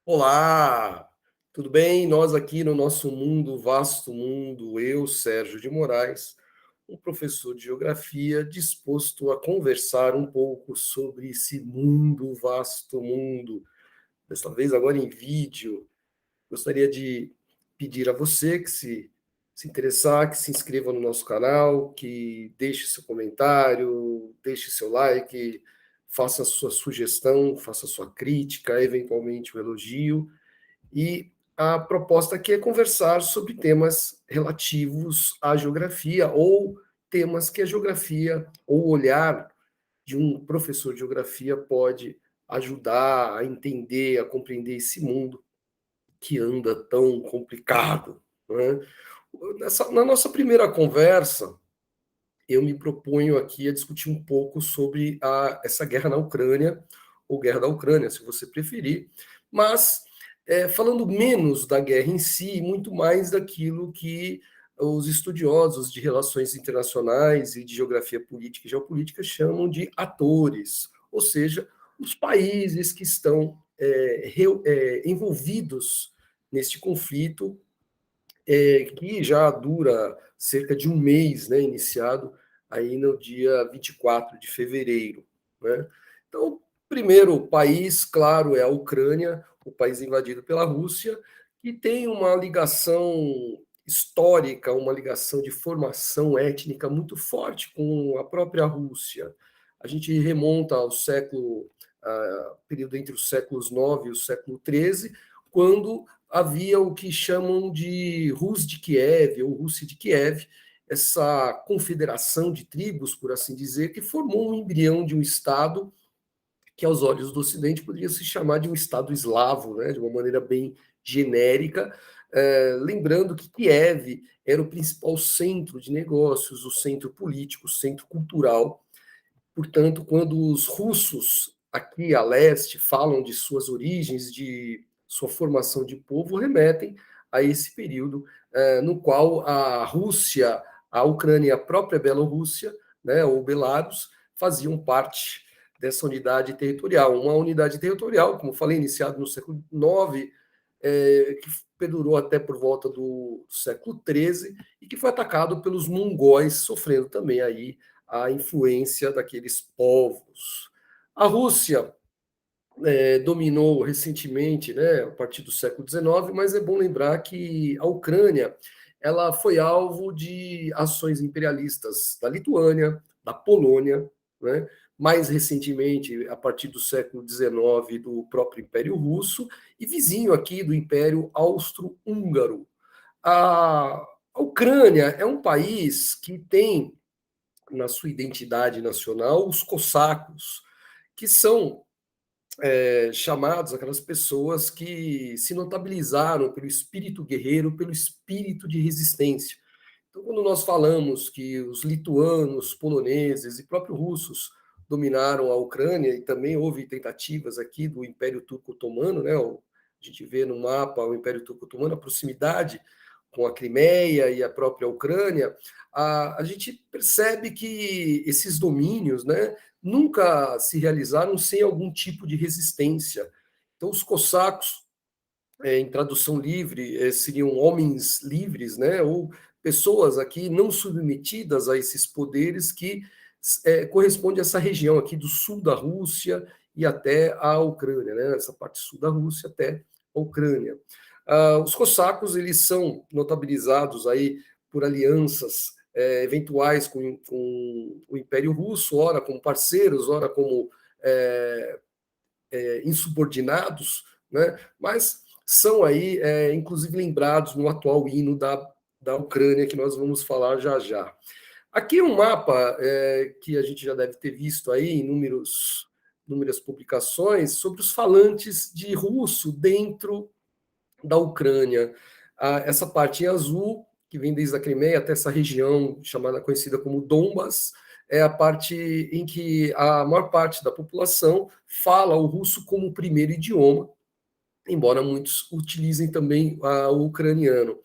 Olá, tudo bem? Nós aqui no nosso mundo, vasto mundo, eu, Sérgio de Moraes, um professor de geografia disposto a conversar um pouco sobre esse mundo, vasto mundo, dessa vez agora em vídeo. Gostaria de pedir a você que se interessar, que se inscreva no nosso canal, que deixe seu comentário, deixe seu like, faça sua sugestão, faça sua crítica, eventualmente o elogio. E a proposta aqui é conversar sobre temas relativos à geografia ou temas que a geografia ou o olhar de um professor de geografia pode ajudar a entender, a compreender esse mundo que anda tão complicado, né? Na nossa primeira conversa, eu me proponho aqui a discutir um pouco sobre essa guerra na Ucrânia, ou guerra da Ucrânia, se você preferir, mas falando menos da guerra em si, muito mais daquilo que os estudiosos de relações internacionais e de geografia política e geopolítica chamam de atores, ou seja, os países que estão envolvidos neste conflito, que já dura cerca de um mês, né, iniciado aí no dia 24 de fevereiro. Né? Então, primeiro país, claro, é a Ucrânia, o país invadido pela Rússia, que tem uma ligação histórica, uma ligação de formação étnica muito forte com a própria Rússia. A gente remonta ao período entre os séculos 9 e o século 13, quando havia o que chamam de Rus de Kiev, ou Rússia de Kiev, essa confederação de tribos, por assim dizer, que formou um embrião de um Estado que, aos olhos do Ocidente, poderia se chamar de um Estado eslavo, né, de uma maneira bem genérica, lembrando que Kiev era o principal centro de negócios, o centro político, o centro cultural. Portanto, quando os russos aqui a leste falam de suas origens, de sua formação de povo, remetem a esse período no qual a Rússia, a Ucrânia e a própria Bielorrússia, né, ou Belarus, faziam parte dessa unidade territorial. Uma unidade territorial, como falei, iniciada no século IX, que perdurou até por volta do século XIII e que foi atacado pelos mongóis, sofrendo também aí a influência daqueles povos. A Rússia dominou recentemente, né, a partir do século XIX, mas é bom lembrar que a Ucrânia ela foi alvo de ações imperialistas da Lituânia, da Polônia, né, mais recentemente, a partir do século XIX, do próprio Império Russo, e vizinho aqui do Império Austro-Húngaro. A Ucrânia é um país que tem na sua identidade nacional os cossacos, que são chamados aquelas pessoas que se notabilizaram pelo espírito guerreiro, pelo espírito de resistência. Então, quando nós falamos que os lituanos, poloneses e próprios russos dominaram a Ucrânia, e também houve tentativas aqui do Império Turco-Otomano, né? A gente vê no mapa o Império Turco-Otomano, a proximidade com a Crimeia e a própria Ucrânia, a gente percebe que esses domínios, né, nunca se realizaram sem algum tipo de resistência. Então, os cossacos, em tradução livre, seriam homens livres, né, ou pessoas aqui não submetidas a esses poderes que corresponde a essa região aqui do sul da Rússia e até a Ucrânia, né, essa parte sul da Rússia até a Ucrânia. Os cossacos, eles são notabilizados aí por alianças eventuais com o Império Russo, ora como parceiros, ora como insubordinados, né? Mas são aí, inclusive, lembrados no atual hino da Ucrânia, que nós vamos falar já já. Aqui é um mapa que a gente já deve ter visto aí em inúmeras publicações sobre os falantes de russo dentro da Ucrânia. Essa parte em azul, que vem desde a Crimeia até essa região chamada conhecida como Donbas, é a parte em que a maior parte da população fala o russo como primeiro idioma, embora muitos utilizem também o ucraniano.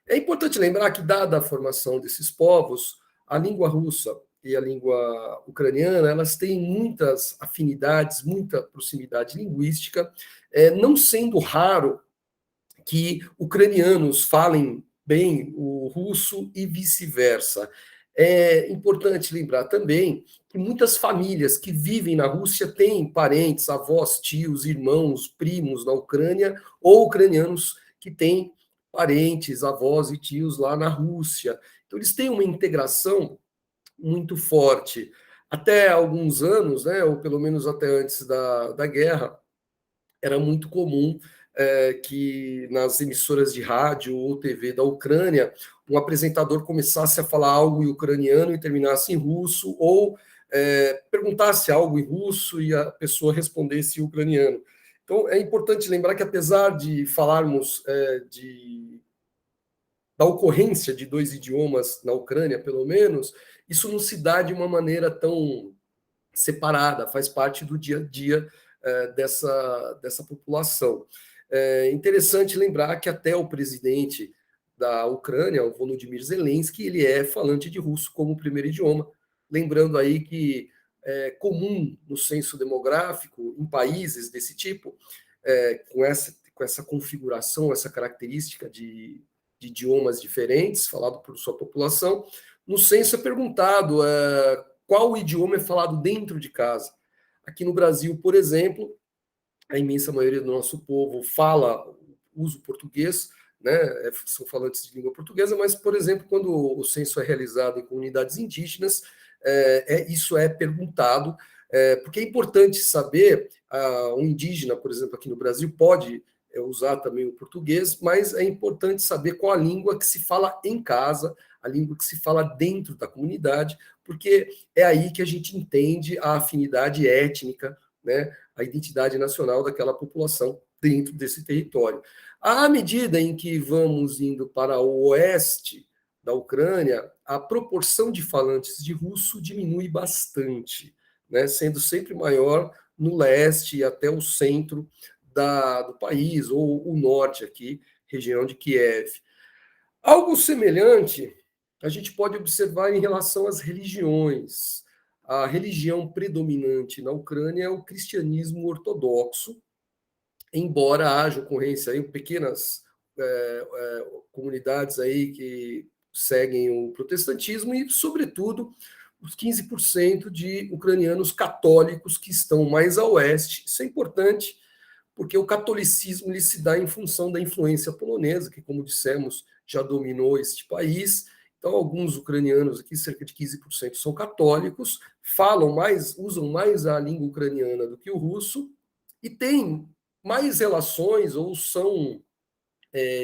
É importante lembrar que, dada a formação desses povos, a língua russa e a língua ucraniana, elas têm muitas afinidades, muita proximidade linguística, não sendo raro que ucranianos falem bem o russo e vice-versa. É importante lembrar também que muitas famílias que vivem na Rússia têm parentes, avós, tios, irmãos, primos na Ucrânia, ou ucranianos que têm parentes, avós e tios lá na Rússia. Então, eles têm uma integração muito forte. Até alguns anos, né, ou pelo menos até antes da guerra, era muito comum que nas emissoras de rádio ou TV da Ucrânia, um apresentador começasse a falar algo em ucraniano e terminasse em russo, ou perguntasse algo em russo e a pessoa respondesse em ucraniano. Então, é importante lembrar que, apesar de falarmos da ocorrência de dois idiomas na Ucrânia, pelo menos, isso não se dá de uma maneira tão separada, faz parte do dia a dia dessa população. É interessante lembrar que até o presidente da Ucrânia, o Volodymyr Zelensky, ele é falante de russo como primeiro idioma. Lembrando aí que é comum no censo demográfico, em países desse tipo, com essa configuração, essa característica de idiomas diferentes, falado por sua população, no censo é perguntado qual idioma é falado dentro de casa. Aqui no Brasil, por exemplo, a imensa maioria do nosso povo usa o português, né? São falantes de língua portuguesa, mas, por exemplo, quando o censo é realizado em comunidades indígenas, isso é perguntado, porque é importante saber, um indígena, por exemplo, aqui no Brasil, pode usar também o português, mas é importante saber qual a língua que se fala em casa, a língua que se fala dentro da comunidade, porque é aí que a gente entende a afinidade étnica, né, a identidade nacional daquela população dentro desse território. À medida em que vamos indo para o oeste da Ucrânia, a proporção de falantes de russo diminui bastante, né, sendo sempre maior no leste e até o centro do país, ou o norte aqui, região de Kiev. Algo semelhante a gente pode observar em relação às religiões. A religião predominante na Ucrânia é o cristianismo ortodoxo, embora haja ocorrência em pequenas comunidades aí que seguem o protestantismo e, sobretudo, os 15% de ucranianos católicos que estão mais a oeste. Isso é importante porque o catolicismo ele se dá em função da influência polonesa, que, como dissemos, já dominou este país. Então, alguns ucranianos aqui, cerca de 15%, são católicos, usam mais a língua ucraniana do que o russo, e têm mais relações ou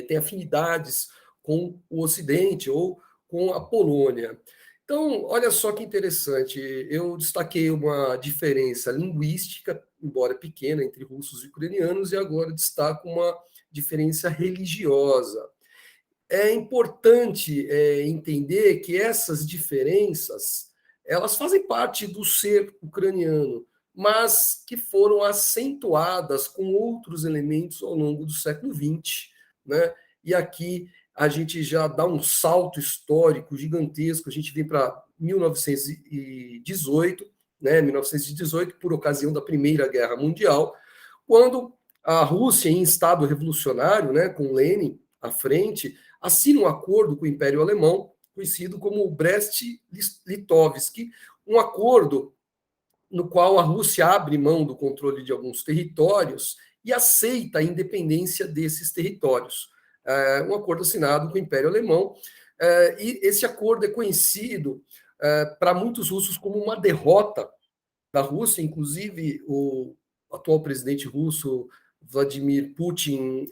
têm afinidades com o Ocidente ou com a Polônia. Então, olha só que interessante, eu destaquei uma diferença linguística, embora pequena, entre russos e ucranianos, e agora destaco uma diferença religiosa. É importante entender que essas diferenças, elas fazem parte do ser ucraniano, mas que foram acentuadas com outros elementos ao longo do século XX, né? E aqui a gente já dá um salto histórico gigantesco, a gente vem para 1918, né, 1918, por ocasião da Primeira Guerra Mundial, quando a Rússia, em estado revolucionário, né, com Lenin à frente, assina um acordo com o Império Alemão, conhecido como Brest-Litovsk, um acordo no qual a Rússia abre mão do controle de alguns territórios e aceita a independência desses territórios. Um acordo assinado com o Império Alemão, e esse acordo é conhecido para muitos russos como uma derrota da Rússia, inclusive o atual presidente russo, Vladimir Putin,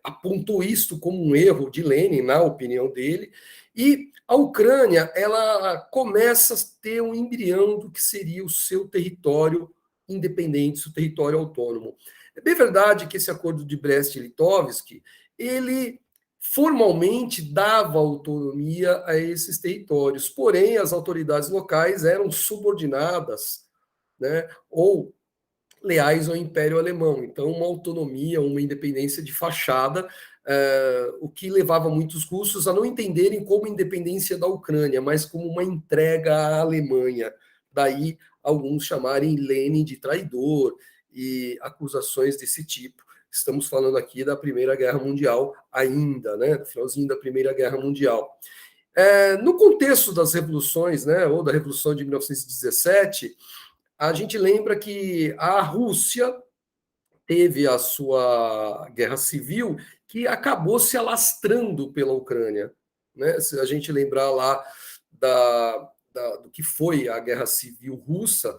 apontou isto como um erro de Lenin, na opinião dele, e a Ucrânia ela começa a ter um embrião do que seria o seu território independente, seu território autônomo. É bem verdade que esse acordo de Brest-Litovsk, ele formalmente dava autonomia a esses territórios, porém as autoridades locais eram subordinadas, né, ou leais ao Império Alemão. Então, uma autonomia, uma independência de fachada, o que levava muitos russos a não entenderem como independência da Ucrânia, mas como uma entrega à Alemanha. Daí, alguns chamarem Lenin de traidor e acusações desse tipo. Estamos falando aqui da Primeira Guerra Mundial ainda, né? No finalzinho da Primeira Guerra Mundial. No contexto das revoluções, né, ou da Revolução de 1917, a gente lembra que a Rússia teve a sua guerra civil que acabou se alastrando pela Ucrânia. Né? Se a gente lembrar lá do que foi a guerra civil russa,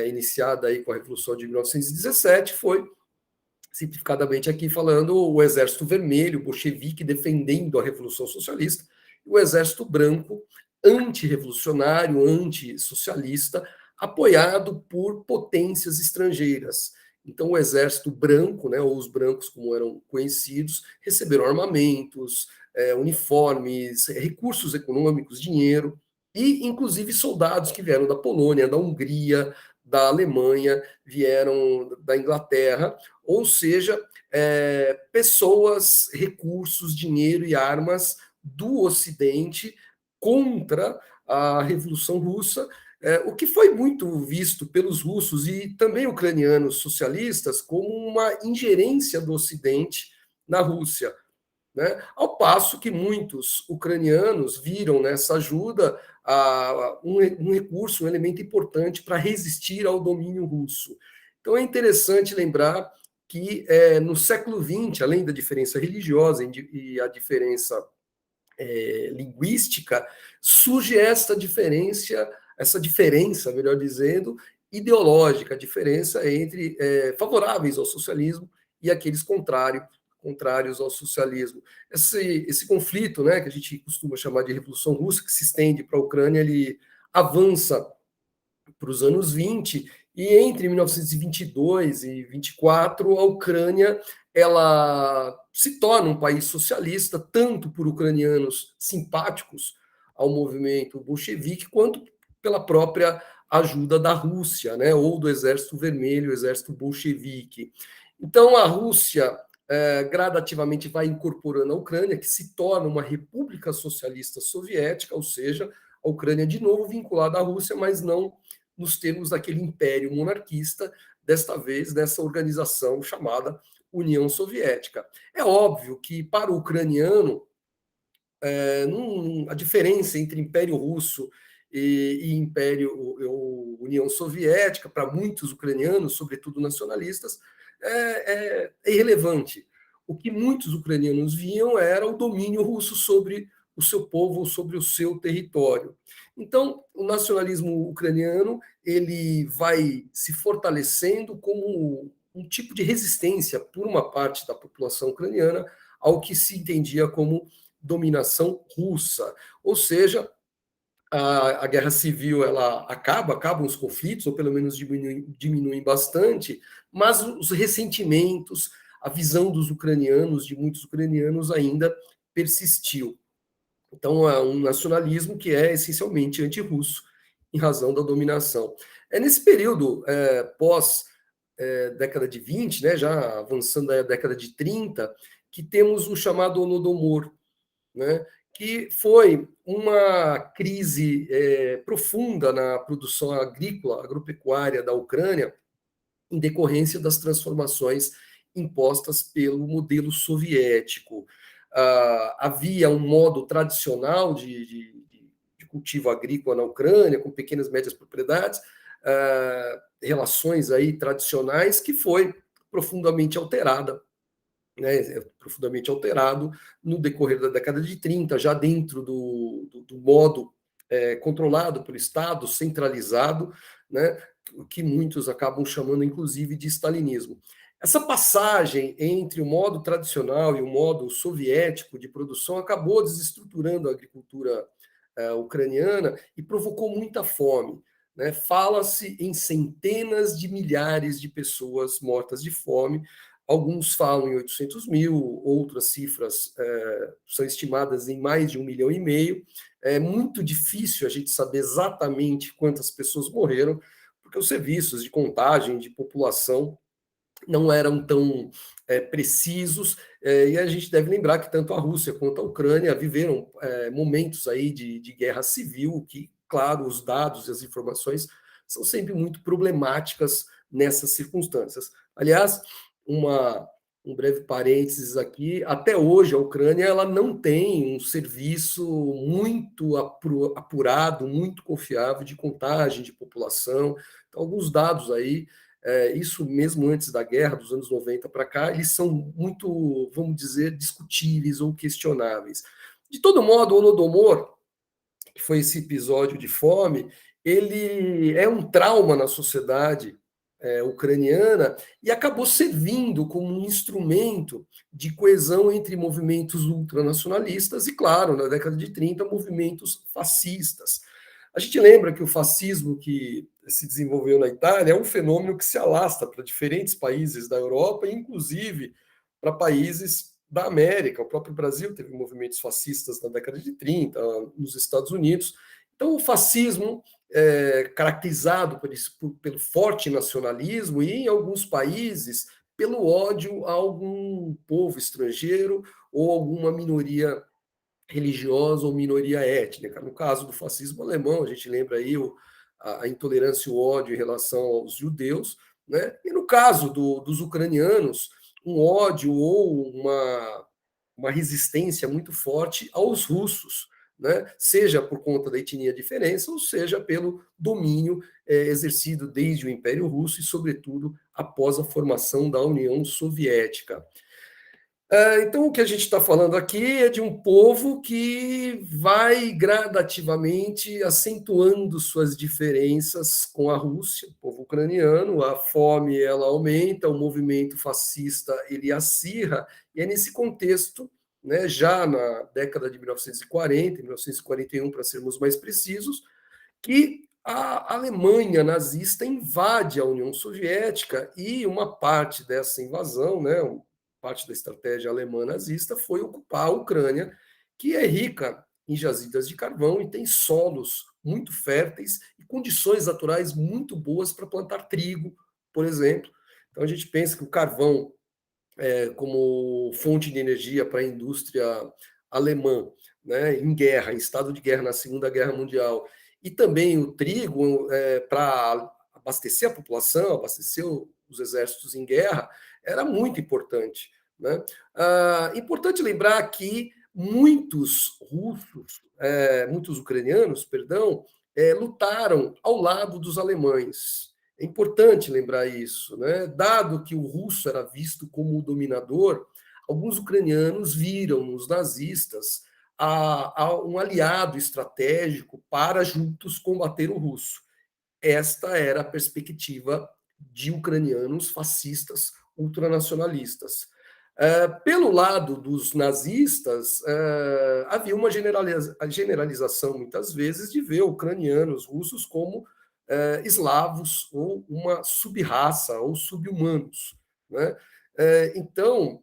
iniciada aí com a Revolução de 1917, foi, simplificadamente aqui falando, o Exército Vermelho, o bolchevique, defendendo a Revolução Socialista, e o Exército Branco, antirrevolucionário, antissocialista, apoiado por potências estrangeiras. Então, o Exército Branco, né, ou os brancos como eram conhecidos, receberam armamentos, uniformes, recursos econômicos, dinheiro, e inclusive soldados que vieram da Polônia, da Hungria, da Alemanha, vieram da Inglaterra, ou seja, pessoas, recursos, dinheiro e armas do Ocidente contra a Revolução Russa, o que foi muito visto pelos russos e também ucranianos socialistas como uma ingerência do Ocidente na Rússia. Né? Ao passo que muitos ucranianos viram nessa ajuda um recurso, um elemento importante para resistir ao domínio russo. Então é interessante lembrar que no século XX, além da diferença religiosa e a diferença linguística, surge essa diferença, melhor dizendo, ideológica, a diferença entre favoráveis ao socialismo e aqueles contrários ao socialismo. Esse conflito, né, que a gente costuma chamar de Revolução Russa, que se estende para a Ucrânia, ele avança para os anos 20, e entre 1922 e 24, a Ucrânia ela se torna um país socialista, tanto por ucranianos simpáticos ao movimento bolchevique, quanto pela própria ajuda da Rússia, né, ou do Exército Vermelho, o Exército Bolchevique. Então, a Rússia gradativamente vai incorporando a Ucrânia, que se torna uma república socialista soviética, ou seja, a Ucrânia de novo vinculada à Rússia, mas não nos termos daquele império monarquista, desta vez nessa organização chamada União Soviética. É óbvio que para o ucraniano a diferença entre Império Russo e Império ou União Soviética, para muitos ucranianos, sobretudo nacionalistas, é irrelevante. O que muitos ucranianos viam era o domínio russo sobre o seu povo, sobre o seu território. Então, o nacionalismo ucraniano ele vai se fortalecendo como um tipo de resistência por uma parte da população ucraniana ao que se entendia como dominação russa. Ou seja, a guerra civil ela acabam os conflitos, ou pelo menos diminuem bastante, mas os ressentimentos, a visão dos ucranianos, de muitos ucranianos, ainda persistiu. Então, é um nacionalismo que é essencialmente anti-russo, em razão da dominação. É nesse período pós década de 20, né, já avançando a década de 30, que temos o chamado Holodomor, né, que foi uma crise profunda na produção agrícola, agropecuária da Ucrânia, em decorrência das transformações impostas pelo modelo soviético. Havia um modo tradicional de cultivo agrícola na Ucrânia, com pequenas e médias propriedades, relações aí tradicionais, que foi profundamente alterada, né, profundamente alterado no decorrer da década de 30, já dentro do modo controlado pelo Estado, centralizado, né, o que muitos acabam chamando, inclusive, de stalinismo. Essa passagem entre o modo tradicional e o modo soviético de produção acabou desestruturando a agricultura ucraniana e provocou muita fome. Né? Fala-se em centenas de milhares de pessoas mortas de fome. Alguns falam em 800 mil, outras cifras são estimadas em mais de 1,5 milhão. É muito difícil a gente saber exatamente quantas pessoas morreram, porque os serviços de contagem de população não eram tão precisos, e a gente deve lembrar que tanto a Rússia quanto a Ucrânia viveram momentos aí de guerra civil, que, claro, os dados e as informações são sempre muito problemáticas nessas circunstâncias. Aliás, uma, um breve parênteses aqui, até hoje a Ucrânia ela não tem um serviço muito apurado, muito confiável de contagem de população. Então, alguns dados aí isso mesmo antes da guerra, dos anos 90 para cá, eles são muito, vamos dizer, discutíveis ou questionáveis. De todo modo, o Holodomor, que foi esse episódio de fome, ele é um trauma na sociedade ucraniana e acabou servindo como um instrumento de coesão entre movimentos ultranacionalistas e, claro, na década de 30, movimentos fascistas. A gente lembra que o fascismo que se desenvolveu na Itália é um fenômeno que se alastra para diferentes países da Europa, inclusive para países da América. O próprio Brasil teve movimentos fascistas na década de 30, nos Estados Unidos. Então, o fascismo, caracterizado pelo forte nacionalismo e, em alguns países, pelo ódio a algum povo estrangeiro ou alguma minoria religiosa ou minoria étnica. No caso do fascismo alemão, a gente lembra aí a intolerância e o ódio em relação aos judeus, né? E no caso dos ucranianos, um ódio ou uma resistência muito forte aos russos, né? Seja por conta da etnia diferença, ou seja pelo domínio exercido desde o Império Russo e, sobretudo, após a formação da União Soviética. Então, o que a gente está falando aqui é de um povo que vai gradativamente acentuando suas diferenças com a Rússia, o povo ucraniano. A fome ela aumenta, o movimento fascista ele acirra, e é nesse contexto, né, já na década de 1940, 1941, para sermos mais precisos, que a Alemanha nazista invade a União Soviética e uma parte dessa invasão, né, parte da estratégia alemã nazista foi ocupar a Ucrânia, que é rica em jazidas de carvão e tem solos muito férteis e condições naturais muito boas para plantar trigo, por exemplo. Então a gente pensa que o carvão como fonte de energia para a indústria alemã, né, em guerra, em estado de guerra na Segunda Guerra Mundial, e também o trigo para abastecer a população, abastecer os exércitos em guerra, era muito importante. Né? Importante lembrar que muitos russos, muitos ucranianos, perdão, lutaram ao lado dos alemães. É importante lembrar isso, né? Dado que o russo era visto como o dominador, alguns ucranianos viram nos nazistas um aliado estratégico para juntos combater o russo. Esta era a perspectiva de ucranianos fascistas ultranacionalistas. Pelo lado dos nazistas, havia uma generalização, muitas vezes, de ver ucranianos russos como eslavos ou uma sub-raça ou sub-humanos. Né? Então,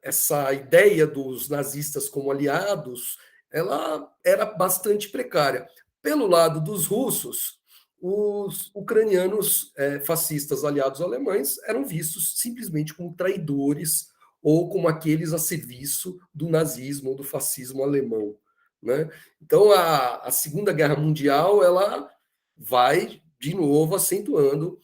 essa ideia dos nazistas como aliados, ela era bastante precária. Pelo lado dos russos, os ucranianos fascistas aliados alemães eram vistos simplesmente como traidores ou como aqueles a serviço do nazismo ou do fascismo alemão. Né? Então, a Segunda Guerra Mundial ela vai, de novo, acentuando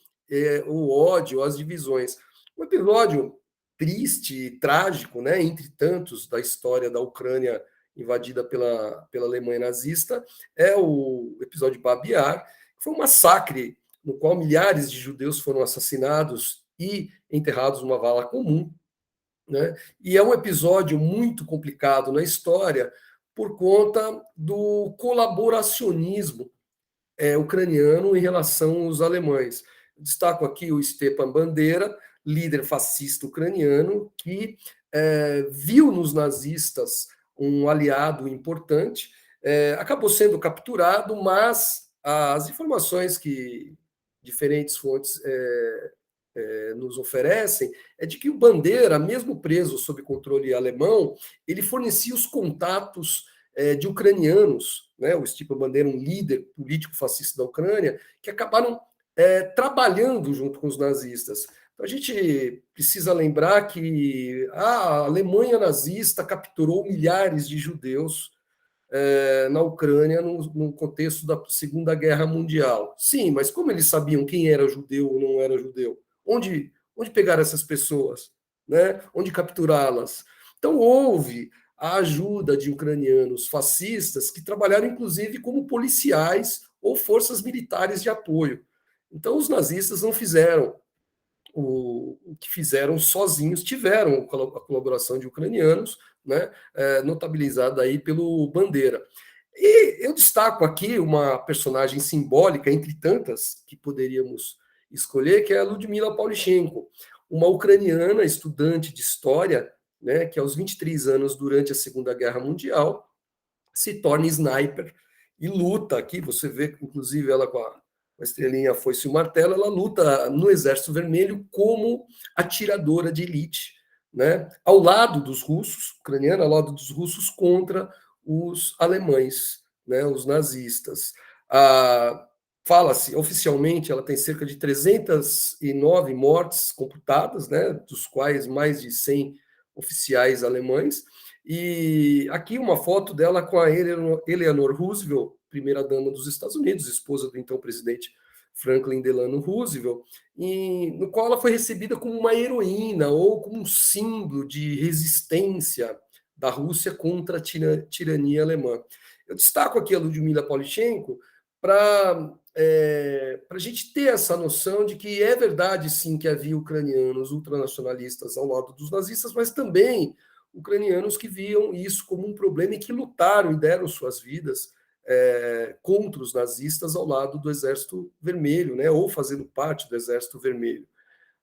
o ódio, as divisões. Um episódio triste, trágico, né, entre tantos da história da Ucrânia invadida pela Alemanha nazista, é o episódio de Babi Yar, que foi um massacre no qual milhares de judeus foram assassinados e enterrados numa vala comum. Né? E é um episódio muito complicado na história por conta do colaboracionismo ucraniano em relação aos alemães. Destaco aqui o Stepan Bandera, líder fascista ucraniano, que viu nos nazistas um aliado importante, acabou sendo capturado, mas as informações que diferentes fontes nos oferecem é de que o Bandeira, mesmo preso sob controle alemão, ele fornecia os contatos de ucranianos, né, o Stepan Bandera, um líder político fascista da Ucrânia, que acabaram trabalhando junto com os nazistas. Então, a gente precisa lembrar que a Alemanha nazista capturou milhares de judeus na Ucrânia no contexto da Segunda Guerra Mundial. Sim, mas como eles sabiam quem era judeu ou não era judeu? Onde pegar essas pessoas? Né? Onde capturá-las? Então, houve a ajuda de ucranianos fascistas que trabalharam, inclusive, como policiais ou forças militares de apoio. Então, os nazistas não fizeram o que fizeram sozinhos, tiveram a colaboração de ucranianos, né, notabilizada aí pelo Bandeira. E eu destaco aqui uma personagem simbólica, entre tantas que poderíamos escolher, que é a Ludmila Pavlichenko, uma ucraniana estudante de história, né, que aos 23 anos, durante a Segunda Guerra Mundial, se torna sniper e luta aqui, você vê, inclusive, ela com a estrelinha, a foice e o martelo, ela luta no Exército Vermelho como atiradora de elite, né? Ao lado dos russos, ucraniana, ao lado dos russos contra os alemães, né? Os nazistas. Fala-se, oficialmente, ela tem cerca de 309 mortes computadas, né? Dos quais mais de 100 oficiais alemães, e aqui uma foto dela com a Eleanor Roosevelt, primeira-dama dos Estados Unidos, esposa do então presidente Franklin Delano Roosevelt, no qual ela foi recebida como uma heroína ou como um símbolo de resistência da Rússia contra a tirania alemã. Eu destaco aqui a Ludmila Pavlichenko para a gente ter essa noção de que é verdade, sim, que havia ucranianos ultranacionalistas ao lado dos nazistas, mas também ucranianos que viam isso como um problema e que lutaram e deram suas vidas contra os nazistas ao lado do Exército Vermelho, né, ou fazendo parte do Exército Vermelho.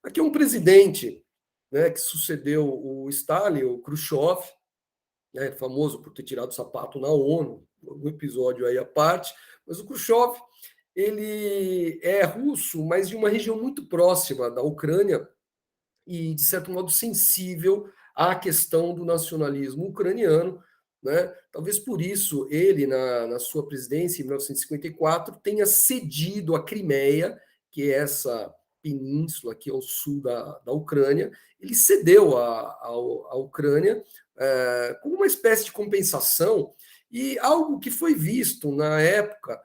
Aqui é um presidente, né, que sucedeu o Stalin, o Khrushchev, né, famoso por ter tirado o sapato na ONU, um episódio aí à parte, mas o Khrushchev, ele é russo, mas de uma região muito próxima da Ucrânia e, de certo modo, sensível à questão do nacionalismo ucraniano, né? Talvez por isso ele, na sua presidência, em 1954, tenha cedido a Crimeia, que é essa península aqui ao sul da Ucrânia, ele cedeu a Ucrânia como uma espécie de compensação e algo que foi visto na época,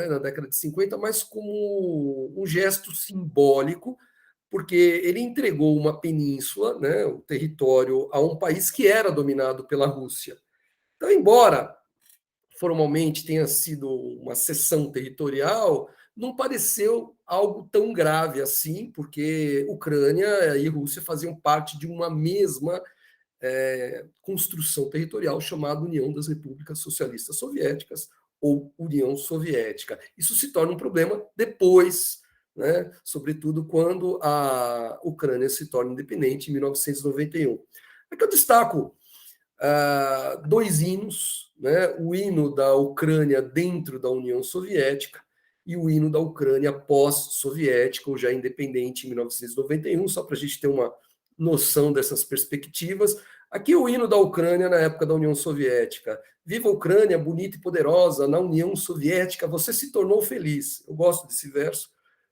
na década de 50, mas como um gesto simbólico, porque ele entregou uma península, né, o território, a um país que era dominado pela Rússia. Então, embora formalmente tenha sido uma cessão territorial, não pareceu algo tão grave assim, porque Ucrânia e Rússia faziam parte de uma mesma construção territorial chamada União das Repúblicas Socialistas Soviéticas, ou União Soviética. Isso se torna um problema depois, né, sobretudo quando a Ucrânia se torna independente em 1991. Aqui eu destaco dois hinos, né, o hino da Ucrânia dentro da União Soviética e o hino da Ucrânia pós-soviética, ou já independente, em 1991, só para a gente ter uma noção dessas perspectivas. Aqui o hino da Ucrânia na época da União Soviética. Viva a Ucrânia, bonita e poderosa, na União Soviética você se tornou feliz. Eu gosto desse verso,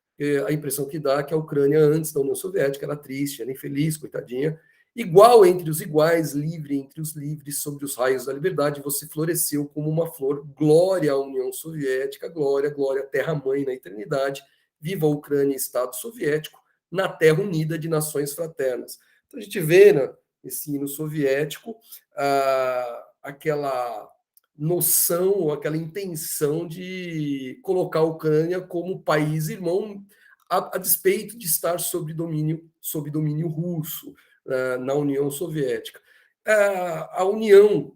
porque a impressão que dá é que a Ucrânia, antes da União Soviética, era triste, era infeliz, coitadinha. Igual entre os iguais, livre entre os livres, sob os raios da liberdade, você floresceu como uma flor. Glória à União Soviética, glória, glória, terra-mãe na eternidade. Viva a Ucrânia, Estado soviético, na terra unida de nações fraternas. Então a gente vê, né, nesse hino soviético aquela noção, ou aquela intenção de colocar a Ucrânia como país irmão, a despeito de estar sob domínio russo, na União Soviética. A união,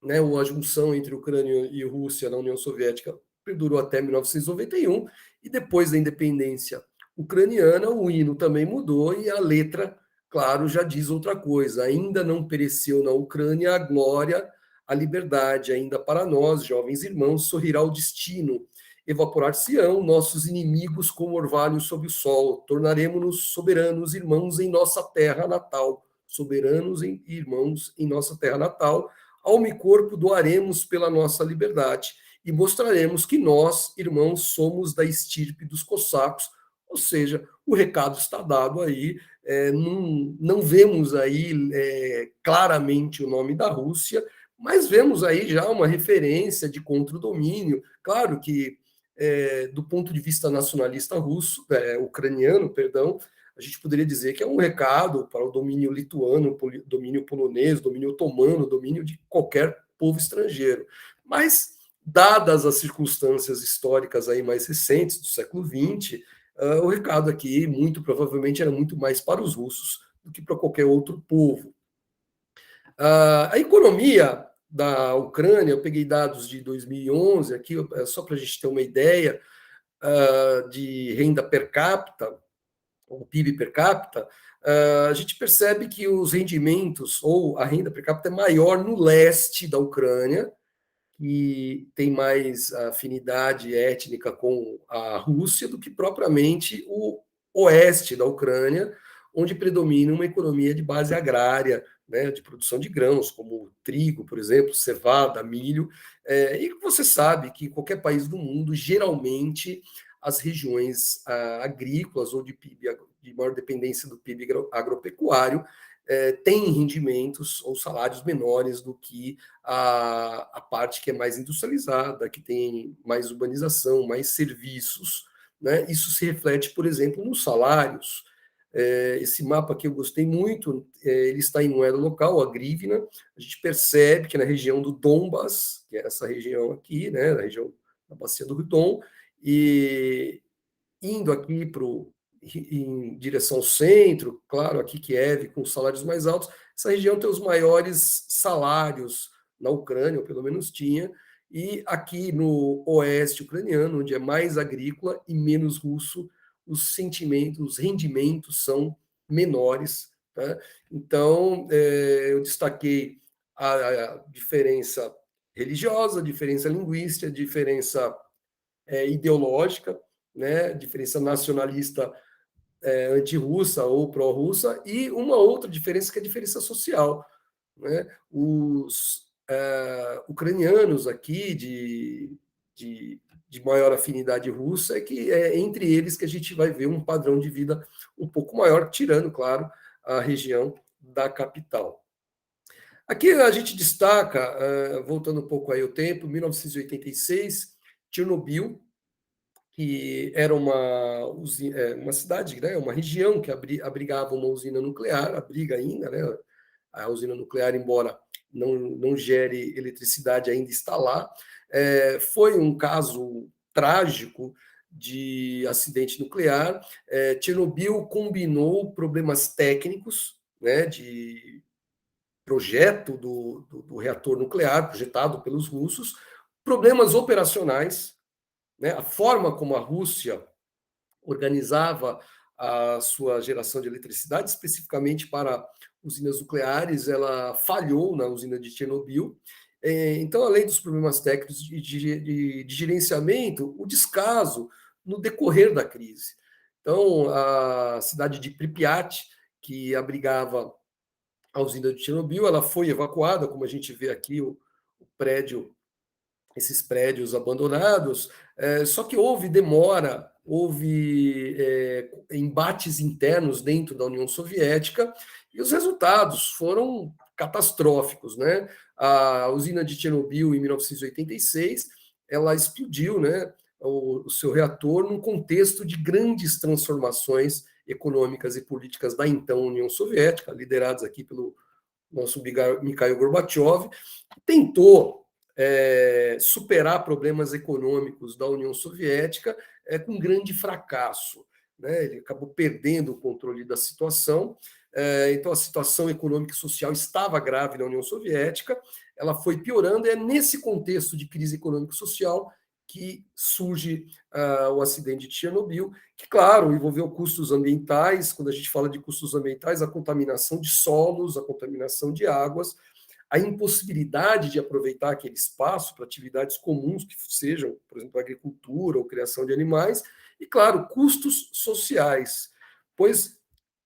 né, ou a junção entre Ucrânia e Rússia na União Soviética perdurou até 1991, e depois da independência ucraniana, o hino também mudou e a letra, claro, já diz outra coisa. Ainda não pereceu na Ucrânia a glória, a liberdade, ainda para nós, jovens irmãos, sorrirá o destino. Evaporar-se-ão nossos inimigos como orvalho sob o sol. Tornaremos-nos soberanos irmãos em nossa terra natal. Soberanos irmãos em nossa terra natal, alma e corpo doaremos pela nossa liberdade e mostraremos que nós, irmãos, somos da estirpe dos cossacos, ou seja, o recado está dado aí, não vemos aí claramente o nome da Rússia, mas vemos aí já uma referência de contra o domínio. Claro que, do ponto de vista nacionalista russo, ucraniano, perdão, a gente poderia dizer que é um recado para o domínio lituano, domínio polonês, domínio otomano, domínio de qualquer povo estrangeiro. Mas, dadas as circunstâncias históricas aí mais recentes, do século XX, o recado aqui, muito provavelmente, era muito mais para os russos do que para qualquer outro povo. A economia da Ucrânia, eu peguei dados de 2011 aqui, só para a gente ter uma ideia, de renda per capita, o PIB per capita, a gente percebe que os rendimentos ou a renda per capita é maior no leste da Ucrânia, que tem mais afinidade étnica com a Rússia do que propriamente o oeste da Ucrânia, onde predomina uma economia de base agrária, né, de produção de grãos, como trigo, por exemplo, cevada, milho. E você sabe que em qualquer país do mundo, geralmente, as regiões agrícolas ou de PIB, de maior dependência do PIB agropecuário, têm rendimentos ou salários menores do que a parte que é mais industrializada, que tem mais urbanização, mais serviços. Né? Isso se reflete, por exemplo, nos salários. Esse mapa que eu gostei muito, ele está em moeda local, a grivna. A gente percebe que na região do Donbas, que é essa região aqui, né, na região da bacia do Rio Don, e indo aqui em direção ao centro, claro, aqui Kiev, com salários mais altos, essa região tem os maiores salários na Ucrânia, ou pelo menos tinha, e aqui no oeste ucraniano, onde é mais agrícola e menos russo, os sentimentos, os rendimentos são menores. Tá? Então, eu destaquei a diferença religiosa, a diferença linguística, a diferença ideológica, né, diferença nacionalista anti-russa ou pró-russa, e uma outra diferença que é a diferença social. Né? Os ucranianos aqui de maior afinidade russa, é que é entre eles que a gente vai ver um padrão de vida um pouco maior, tirando, claro, a região da capital. Aqui a gente destaca, voltando um pouco aí ao tempo, 1986, Chernobyl, que era uma cidade, né, uma região que abrigava uma usina nuclear, abriga ainda, né, a usina nuclear, embora não gere eletricidade, ainda está lá. Foi um caso trágico de acidente nuclear. Chernobyl combinou problemas técnicos, né, de projeto do reator nuclear, projetado pelos russos, problemas operacionais, né, a forma como a Rússia organizava a sua geração de eletricidade, especificamente para usinas nucleares, ela falhou na usina de Chernobyl. Então, além dos problemas técnicos de gerenciamento, o descaso no decorrer da crise. Então, a cidade de Pripyat, que abrigava a usina de Chernobyl, ela foi evacuada, como a gente vê aqui, o prédio, esses prédios abandonados, só que houve demora, houve embates internos dentro da União Soviética, e os resultados foram catastróficos. Né? A usina de Chernobyl, em 1986, ela explodiu, né, o seu reator num contexto de grandes transformações econômicas e políticas da então União Soviética, lideradas aqui pelo nosso Mikhail Gorbachev, tentou superar problemas econômicos da União Soviética com grande fracasso. Né? Ele acabou perdendo o controle da situação. Então, a situação econômica e social estava grave na União Soviética, ela foi piorando, e é nesse contexto de crise econômica e social que surge o acidente de Chernobyl, que, claro, envolveu custos ambientais. Quando a gente fala de custos ambientais, a contaminação de solos, a contaminação de águas, a impossibilidade de aproveitar aquele espaço para atividades comuns, que sejam, por exemplo, agricultura ou criação de animais, e, claro, custos sociais, pois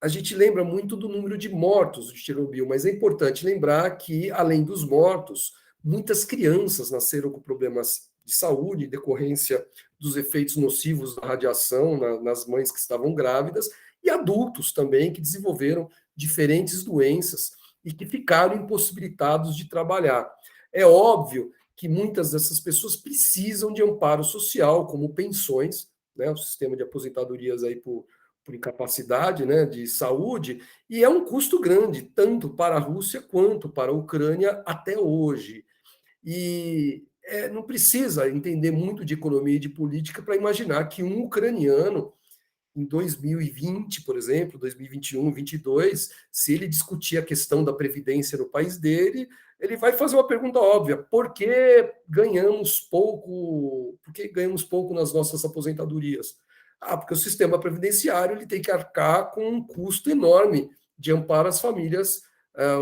a gente lembra muito do número de mortos de Chernobyl, mas é importante lembrar que, além dos mortos, muitas crianças nasceram com problemas de saúde em decorrência dos efeitos nocivos da radiação nas mães que estavam grávidas, e adultos também que desenvolveram diferentes doenças e que ficaram impossibilitados de trabalhar. É óbvio que muitas dessas pessoas precisam de amparo social, como pensões, né, o sistema de aposentadorias aí por incapacidade, né, de saúde, e é um custo grande, tanto para a Rússia quanto para a Ucrânia até hoje. E não precisa entender muito de economia e de política para imaginar que um ucraniano, em 2020, por exemplo, 2021, 2022, se ele discutir a questão da previdência no país dele, ele vai fazer uma pergunta óbvia: por que ganhamos pouco? Por que ganhamos pouco nas nossas aposentadorias? Ah, porque o sistema previdenciário ele tem que arcar com um custo enorme de amparo às famílias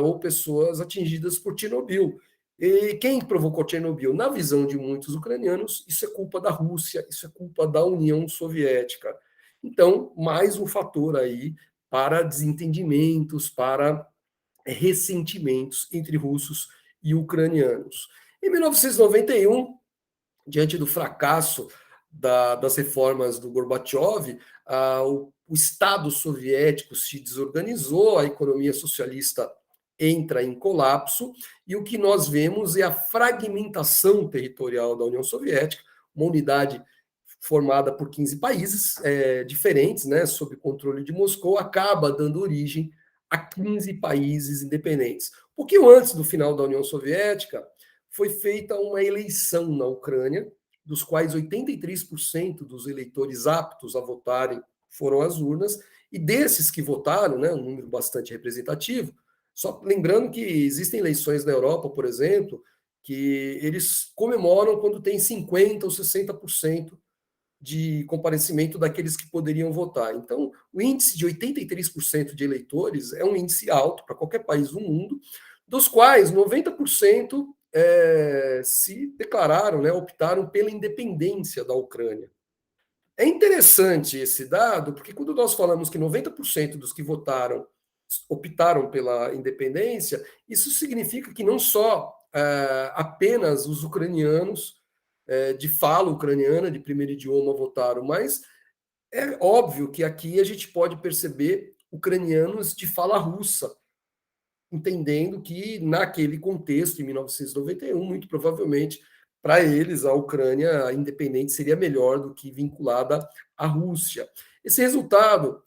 ou pessoas atingidas por Chernobyl. E quem provocou Chernobyl? Na visão de muitos ucranianos, isso é culpa da Rússia, isso é culpa da União Soviética. Então, mais um fator aí para desentendimentos, para ressentimentos entre russos e ucranianos. Em 1991, diante do fracasso das reformas do Gorbachev, o Estado soviético se desorganizou, a economia socialista entra em colapso, e o que nós vemos é a fragmentação territorial da União Soviética, uma unidade formada por 15 países diferentes, né, sob controle de Moscou, acaba dando origem a 15 países independentes. Um pouquinho antes do final da União Soviética, foi feita uma eleição na Ucrânia, dos quais 83% dos eleitores aptos a votarem foram às urnas, e desses que votaram, né, um número bastante representativo, só lembrando que existem eleições na Europa, por exemplo, que eles comemoram quando tem 50% ou 60% de comparecimento daqueles que poderiam votar. Então, o índice de 83% de eleitores é um índice alto para qualquer país do mundo, dos quais 90% se declararam, né, optaram pela independência da Ucrânia. É interessante esse dado, porque quando nós falamos que 90% dos que votaram optaram pela independência, isso significa que não só apenas os ucranianos de fala ucraniana, de primeiro idioma, votaram, mas é óbvio que aqui a gente pode perceber ucranianos de fala russa, entendendo que naquele contexto, em 1991, muito provavelmente, para eles, a Ucrânia independente seria melhor do que vinculada à Rússia. Esse resultado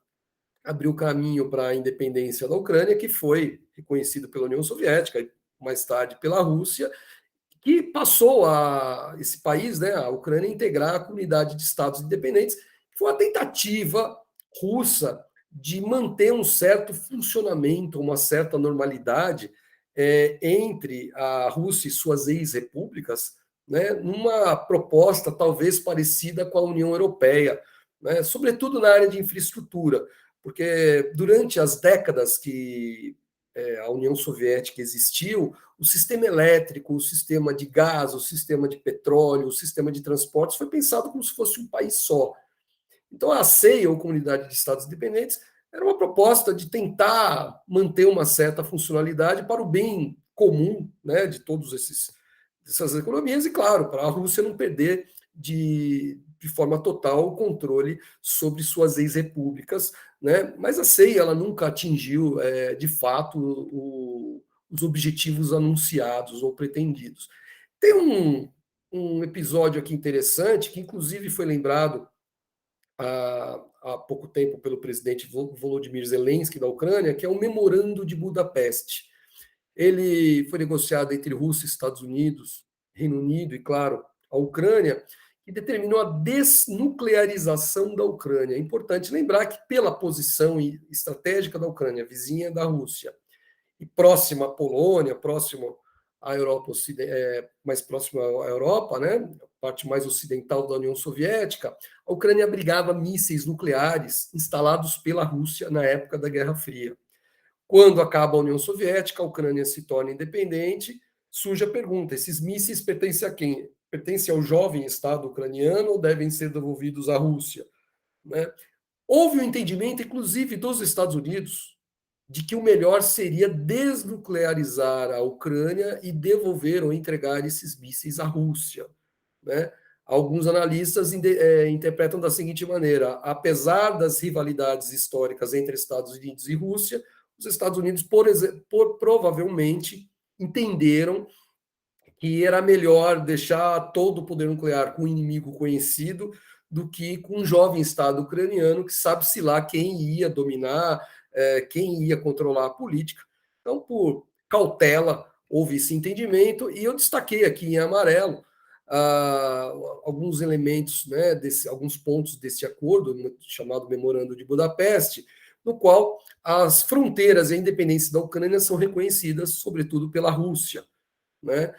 abriu caminho para a independência da Ucrânia, que foi reconhecido pela União Soviética e mais tarde pela Rússia, que passou esse país, né, a Ucrânia, a integrar a comunidade de estados independentes. Foi uma tentativa russa de manter um certo funcionamento, uma certa normalidade entre a Rússia e suas ex-repúblicas, né, numa proposta talvez parecida com a União Europeia, né, sobretudo na área de infraestrutura, porque durante as décadas que a União Soviética existiu, o sistema elétrico, o sistema de gás, o sistema de petróleo, o sistema de transportes foi pensado como se fosse um país só. Então, a CEI, ou Comunidade de Estados Independentes, era uma proposta de tentar manter uma certa funcionalidade para o bem comum, né, de todos essas economias e, claro, para a Rússia não perder de forma total o controle sobre suas ex-repúblicas, né? Mas a CEI ela nunca atingiu de fato os objetivos anunciados ou pretendidos. Tem um episódio aqui interessante que inclusive foi lembrado há pouco tempo pelo presidente Volodymyr Zelensky da Ucrânia, que é o Memorando de Budapeste. Ele foi negociado entre Rússia, Estados Unidos, Reino Unido e, claro, a Ucrânia, que determinou a desnuclearização da Ucrânia. É importante lembrar que, pela posição estratégica da Ucrânia, vizinha da Rússia, e próxima à Polônia, próximo à Europa, mais próxima à Europa, né, parte mais ocidental da União Soviética, a Ucrânia abrigava mísseis nucleares instalados pela Rússia na época da Guerra Fria. Quando acaba a União Soviética, a Ucrânia se torna independente, surge a pergunta: esses mísseis pertencem a quem? Pertencem ao jovem Estado ucraniano ou devem ser devolvidos à Rússia? Né? Houve um entendimento, inclusive, dos Estados Unidos, de que o melhor seria desnuclearizar a Ucrânia e devolver ou entregar esses mísseis à Rússia, né? Alguns analistas interpretam da seguinte maneira: apesar das rivalidades históricas entre Estados Unidos e Rússia, os Estados Unidos, provavelmente, entenderam que era melhor deixar todo o poder nuclear com um inimigo conhecido do que com um jovem Estado ucraniano que sabe-se lá quem ia dominar, quem ia controlar a política. Então, por cautela, houve esse entendimento, e eu destaquei aqui em amarelo alguns elementos, né, alguns pontos desse acordo, chamado Memorando de Budapeste, no qual as fronteiras e a independência da Ucrânia são reconhecidas, sobretudo pela Rússia, né?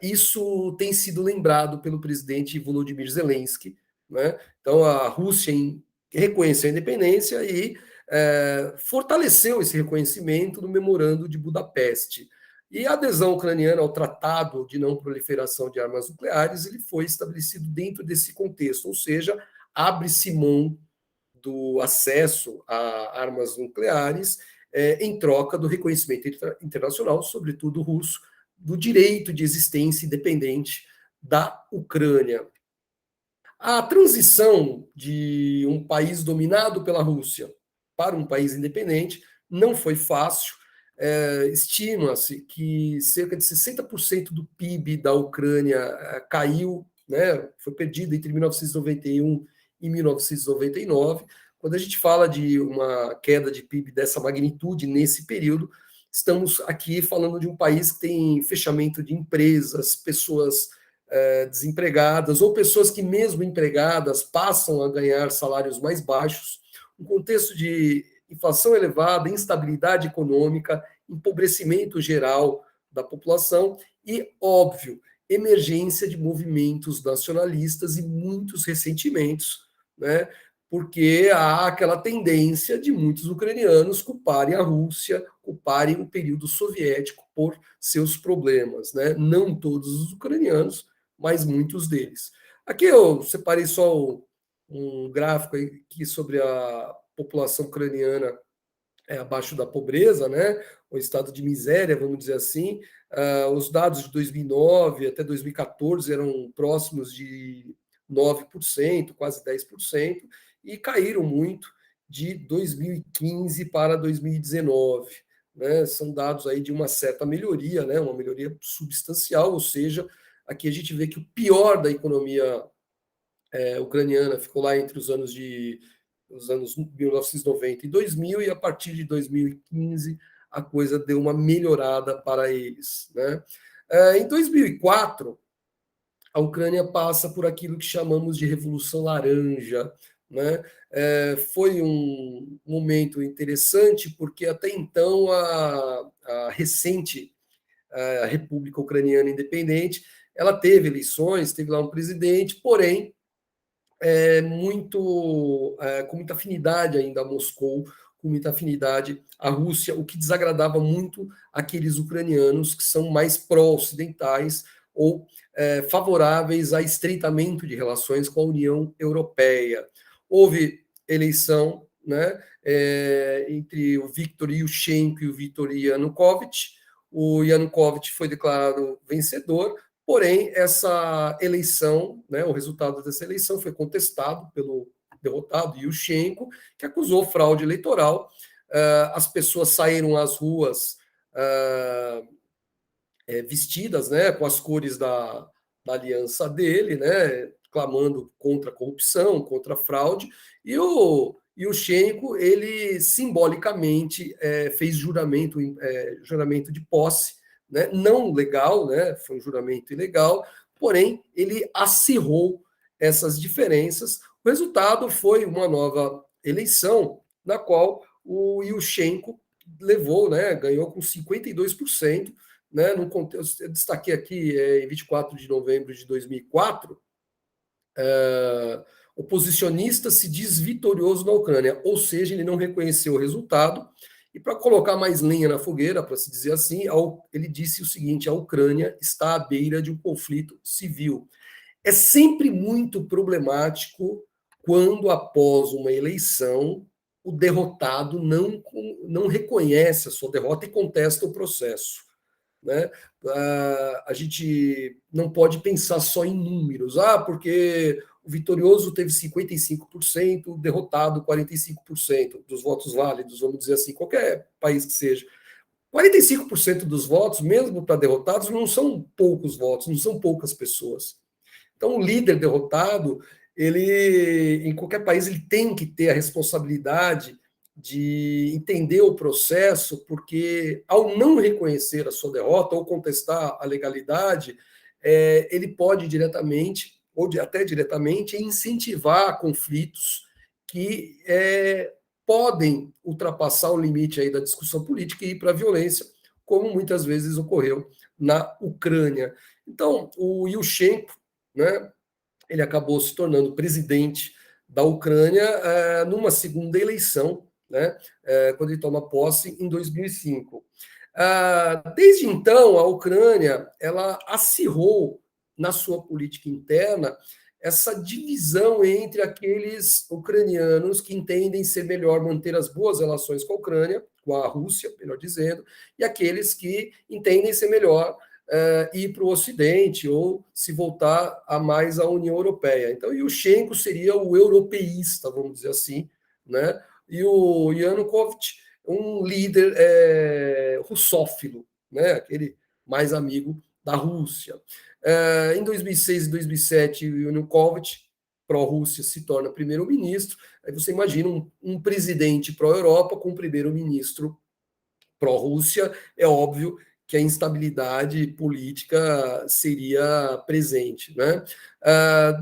Isso tem sido lembrado pelo presidente Volodymyr Zelensky, né? Então, a Rússia reconheceu a independência e fortaleceu esse reconhecimento no Memorando de Budapeste. E a adesão ucraniana ao Tratado de Não Proliferação de Armas Nucleares ele foi estabelecido dentro desse contexto, ou seja, abre-se mão do acesso a armas nucleares em troca do reconhecimento internacional, sobretudo russo, do direito de existência independente da Ucrânia. A transição de um país dominado pela Rússia para um país independente não foi fácil. Estima-se que cerca de 60% do PIB da Ucrânia caiu, né, foi perdido entre 1991 e 1999. Quando a gente fala de uma queda de PIB dessa magnitude nesse período, estamos aqui falando de um país que tem fechamento de empresas, pessoas desempregadas, ou pessoas que, mesmo empregadas, passam a ganhar salários mais baixos, um contexto de inflação elevada, instabilidade econômica, empobrecimento geral da população e, óbvio, emergência de movimentos nacionalistas e muitos ressentimentos, né? Porque há aquela tendência de muitos ucranianos culparem a Rússia, culparem o período soviético por seus problemas, né? Não todos os ucranianos, mas muitos deles. Aqui eu separei só um gráfico aqui sobre a população ucraniana abaixo da pobreza, né? O estado de miséria, vamos dizer assim. Os dados de 2009 até 2014 eram próximos de 9%, quase 10%, e caíram muito de 2015 para 2019. Né? São dados aí de uma certa melhoria, né? Uma melhoria substancial, ou seja, aqui a gente vê que o pior da economia ucraniana ficou lá entre os anos 1990 e 2000, e a partir de 2015 a coisa deu uma melhorada para eles. Né? Em 2004, a Ucrânia passa por aquilo que chamamos de Revolução Laranja. Né? Foi um momento interessante, porque até então a recente a República Ucraniana Independente ela teve eleições, teve lá um presidente, porém com muita afinidade ainda a Moscou, com muita afinidade à Rússia, o que desagradava muito aqueles ucranianos que são mais pró-ocidentais ou favoráveis a estreitamento de relações com a União Europeia. Houve eleição, né, entre o Viktor Yushchenko e o Viktor Yanukovych. O Yanukovych foi declarado vencedor, porém, essa eleição, né, o resultado dessa eleição foi contestado pelo derrotado Yushchenko, que acusou fraude eleitoral. As pessoas saíram às ruas vestidas, né, com as cores da aliança dele, né, clamando contra a corrupção, contra a fraude, e o Yushchenko, ele simbolicamente fez juramento de posse, né, não legal, né, foi um juramento ilegal, porém ele acirrou essas diferenças. O resultado foi uma nova eleição, na qual o Yushchenko levou, né, ganhou com 52%, né, no contexto, eu destaquei aqui em 24 de novembro de 2004, oposicionista se diz vitorioso na Ucrânia, ou seja, ele não reconheceu o resultado, e para colocar mais lenha na fogueira, para se dizer assim, ele disse o seguinte: a Ucrânia está à beira de um conflito civil. É sempre muito problemático quando, após uma eleição, o derrotado não reconhece a sua derrota e contesta o processo. Né? A gente não pode pensar só em números, porque o vitorioso teve 55%, o derrotado 45% dos votos válidos, vamos dizer assim, qualquer país que seja. 45% dos votos, mesmo para derrotados, não são poucos votos, não são poucas pessoas. Então, o líder derrotado, ele, em qualquer país, ele tem que ter a responsabilidade de entender o processo, porque ao não reconhecer a sua derrota ou contestar a legalidade, ele pode diretamente, ou até diretamente, incentivar conflitos que podem ultrapassar o limite aí da discussão política e ir para a violência, como muitas vezes ocorreu na Ucrânia. Então, o Yushchenko, né, ele acabou se tornando presidente da Ucrânia numa segunda eleição, né, quando ele toma posse em 2005. Desde então, a Ucrânia ela acirrou na sua política interna essa divisão entre aqueles ucranianos que entendem ser melhor manter as boas relações com a Ucrânia, com a Rússia, melhor dizendo, e aqueles que entendem ser melhor ir para o Ocidente ou se voltar a mais à União Europeia. Então, Yushchenko seria o europeísta, vamos dizer assim, né? E o Yanukovych, um líder russófilo, né? Aquele mais amigo da Rússia. Em 2006 e 2007, o Yanukovych, pró-Rússia, se torna primeiro-ministro. Aí você imagina um presidente pró-Europa com um primeiro-ministro pró-Rússia, é óbvio que a instabilidade política seria presente. Né?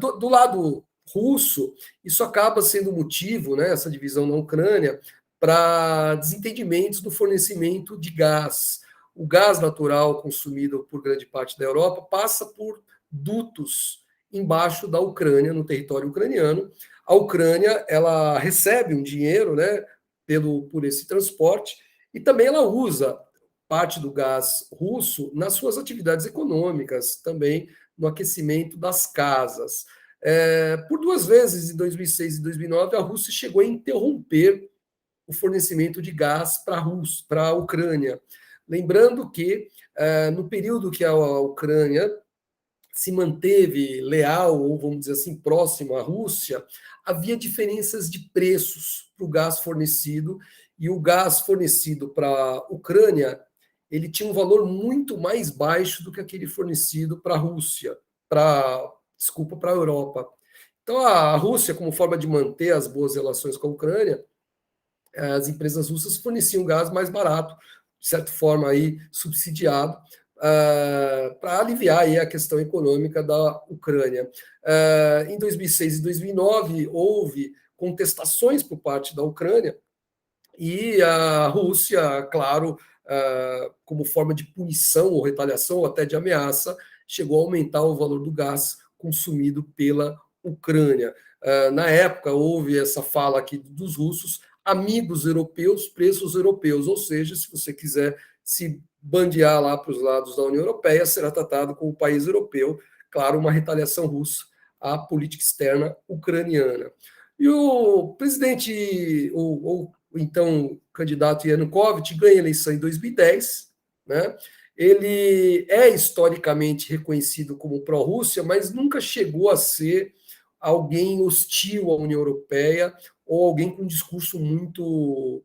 Do lado russo, isso acaba sendo motivo, né, essa divisão na Ucrânia, para desentendimentos do fornecimento de gás. O gás natural consumido por grande parte da Europa passa por dutos embaixo da Ucrânia, no território ucraniano. A Ucrânia ela recebe um dinheiro, né, por esse transporte, e também ela usa parte do gás russo nas suas atividades econômicas, também no aquecimento das casas. Por duas vezes, em 2006 e 2009, a Rússia chegou a interromper o fornecimento de gás para a Ucrânia. Lembrando que, no período que a Ucrânia se manteve leal, ou vamos dizer assim, próximo à Rússia, havia diferenças de preços para o gás fornecido, e o gás fornecido para a Ucrânia, ele tinha um valor muito mais baixo do que aquele fornecido para a Rússia, para a Europa. Então, a Rússia, como forma de manter as boas relações com a Ucrânia, as empresas russas forneciam gás mais barato, de certa forma aí subsidiado, para aliviar aí a questão econômica da Ucrânia. Em 2006 e 2009, houve contestações por parte da Ucrânia, e a Rússia, claro, como forma de punição ou retaliação, ou até de ameaça, chegou a aumentar o valor do gás consumido pela Ucrânia. Na época, houve essa fala aqui dos russos: amigos europeus, preços europeus, ou seja, se você quiser se bandear lá para os lados da União Europeia, será tratado como país europeu, claro, uma retaliação russa à política externa ucraniana. E o presidente, ou então candidato Yanukovych, ganha a eleição em 2010, né? Ele é historicamente reconhecido como pró-Rússia, mas nunca chegou a ser alguém hostil à União Europeia ou alguém com um discurso muito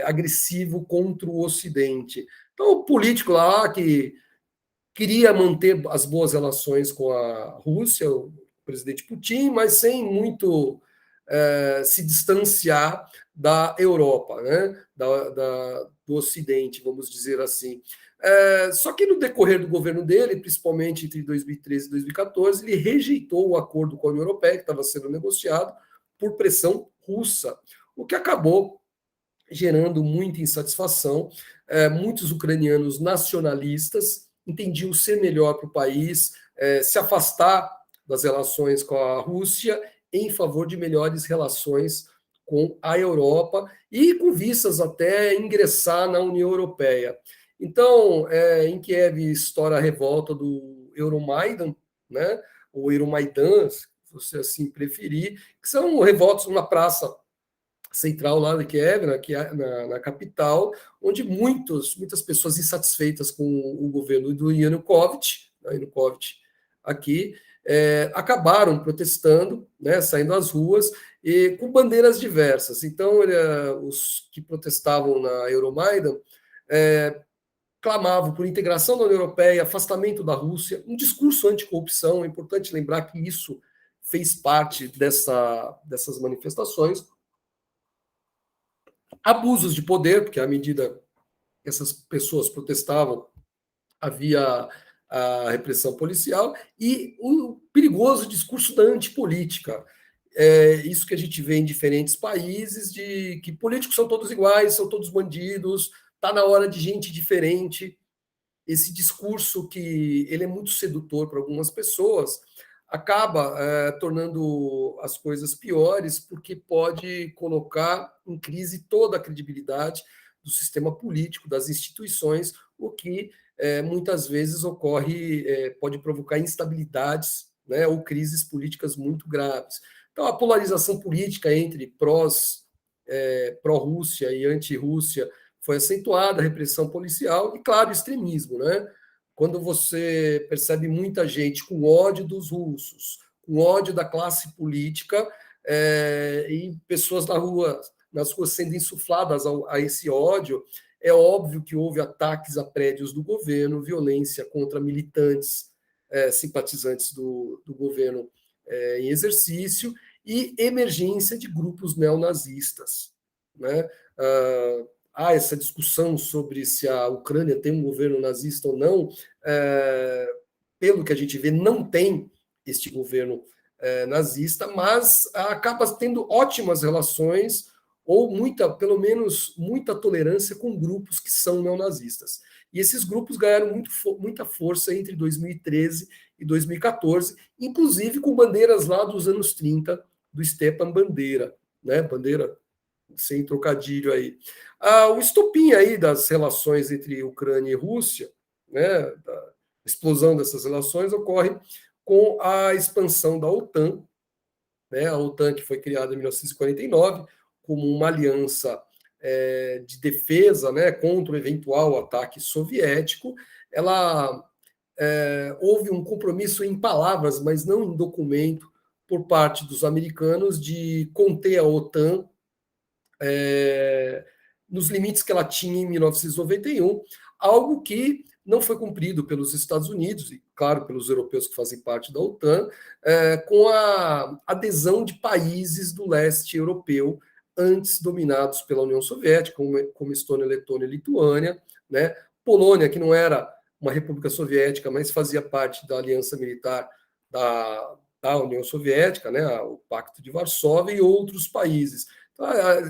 agressivo contra o Ocidente. Então, o político lá que queria manter as boas relações com a Rússia, o presidente Putin, mas sem muito se distanciar da Europa, né? Do Ocidente, vamos dizer assim. Só que no decorrer do governo dele, principalmente entre 2013 e 2014, ele rejeitou o acordo com a União Europeia, que estava sendo negociado, por pressão russa, o que acabou gerando muita insatisfação. Muitos ucranianos nacionalistas entendiam ser melhor para o país se afastar das relações com a Rússia em favor de melhores relações com a Europa e com vistas até ingressar na União Europeia. Então, em Kiev estoura a revolta do Euromaidan, né? O Euromaidan, você assim preferir, que são revoltas numa praça central lá de Kiev, na capital, onde muitas pessoas insatisfeitas com o governo do Yanukovych, aqui, acabaram protestando, né, saindo às ruas, e com bandeiras diversas. Então, os que protestavam na Euromaidan clamavam por integração da União Europeia, afastamento da Rússia, um discurso anticorrupção. É importante lembrar que isso fez parte dessas manifestações. Abusos de poder, porque à medida que essas pessoas protestavam, havia a repressão policial, e um perigoso discurso da antipolítica. Isso que a gente vê em diferentes países, de que políticos são todos iguais, são todos bandidos, está na hora de gente diferente. Esse discurso que ele é muito sedutor para algumas pessoas, acaba tornando as coisas piores, porque pode colocar em crise toda a credibilidade do sistema político, das instituições, o que muitas vezes pode provocar instabilidades, né, ou crises políticas muito graves. Então, a polarização política entre pró-Rússia e anti-Rússia foi acentuada, a repressão policial e, claro, o extremismo, né? Quando você percebe muita gente com ódio dos russos, com ódio da classe política, e pessoas nas ruas sendo insufladas a esse ódio, é óbvio que houve ataques a prédios do governo, violência contra militantes simpatizantes do governo em exercício e emergência de grupos neonazistas, né? Há essa discussão sobre se a Ucrânia tem um governo nazista ou não. Pelo que a gente vê, não tem este governo nazista, mas acaba tendo ótimas relações, ou pelo menos muita tolerância com grupos que são neonazistas. E esses grupos ganharam muita força entre 2013 e 2014, inclusive com bandeiras lá dos anos 30, do Stepan Bandeira, né? Bandeira sem trocadilho aí. O estopim aí das relações entre Ucrânia e Rússia, né, da explosão dessas relações, ocorre com a expansão da OTAN, né, a OTAN que foi criada em 1949 como uma aliança de defesa, né, contra o eventual ataque soviético. Ela houve um compromisso em palavras, mas não em documento, por parte dos americanos de conter a OTAN nos limites que ela tinha em 1991, algo que não foi cumprido pelos Estados Unidos e, claro, pelos europeus que fazem parte da OTAN, com a adesão de países do leste europeu, antes dominados pela União Soviética, como Estônia, Letônia e Lituânia, né? Polônia, que não era uma república soviética, mas fazia parte da aliança militar da União Soviética, né? O Pacto de Varsóvia, e outros países.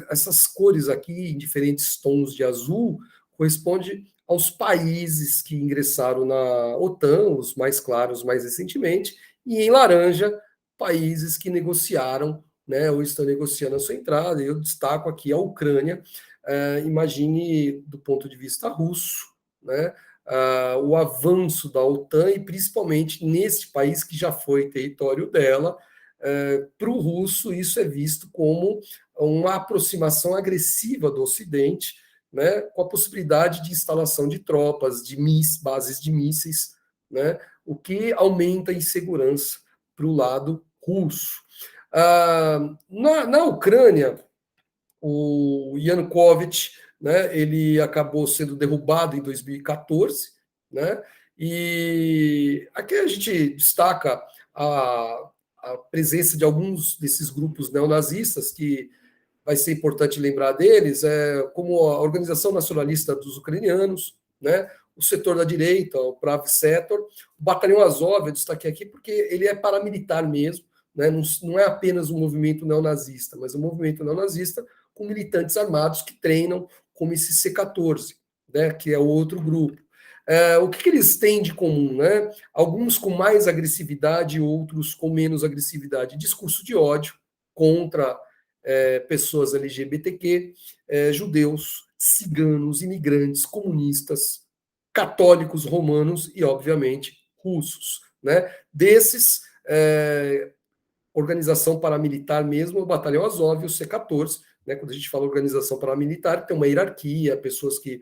Essas cores aqui, em diferentes tons de azul, corresponde aos países que ingressaram na OTAN, os mais claros mais recentemente, e em laranja, países que negociaram, né, ou estão negociando a sua entrada. Eu destaco aqui a Ucrânia. Imagine, do ponto de vista russo, né, o avanço da OTAN, e principalmente nesse país que já foi território dela. Para o russo, isso é visto como uma aproximação agressiva do Ocidente, né, com a possibilidade de instalação de tropas, de bases de mísseis, né, o que aumenta a insegurança para o lado russo. Na Ucrânia, o Yanukovych, né, ele acabou sendo derrubado em 2014, né, e aqui a gente destaca a presença de alguns desses grupos neonazistas, que vai ser importante lembrar deles, como a Organização Nacionalista dos Ucranianos, né, o setor da direita, o Prav Sector, o Batalhão Azov, eu destaquei aqui porque ele é paramilitar mesmo, né, não é apenas um movimento neonazista, mas um movimento neonazista com militantes armados que treinam como esse C-14, né, que é o outro grupo. O que eles têm de comum? Né? Alguns com mais agressividade, outros com menos agressividade. Discurso de ódio contra pessoas LGBTQ, judeus, ciganos, imigrantes, comunistas, católicos romanos e, obviamente, russos. Né? Desses, organização paramilitar mesmo, o Batalhão Azov, o C-14, né? Quando a gente fala organização paramilitar, tem uma hierarquia, pessoas que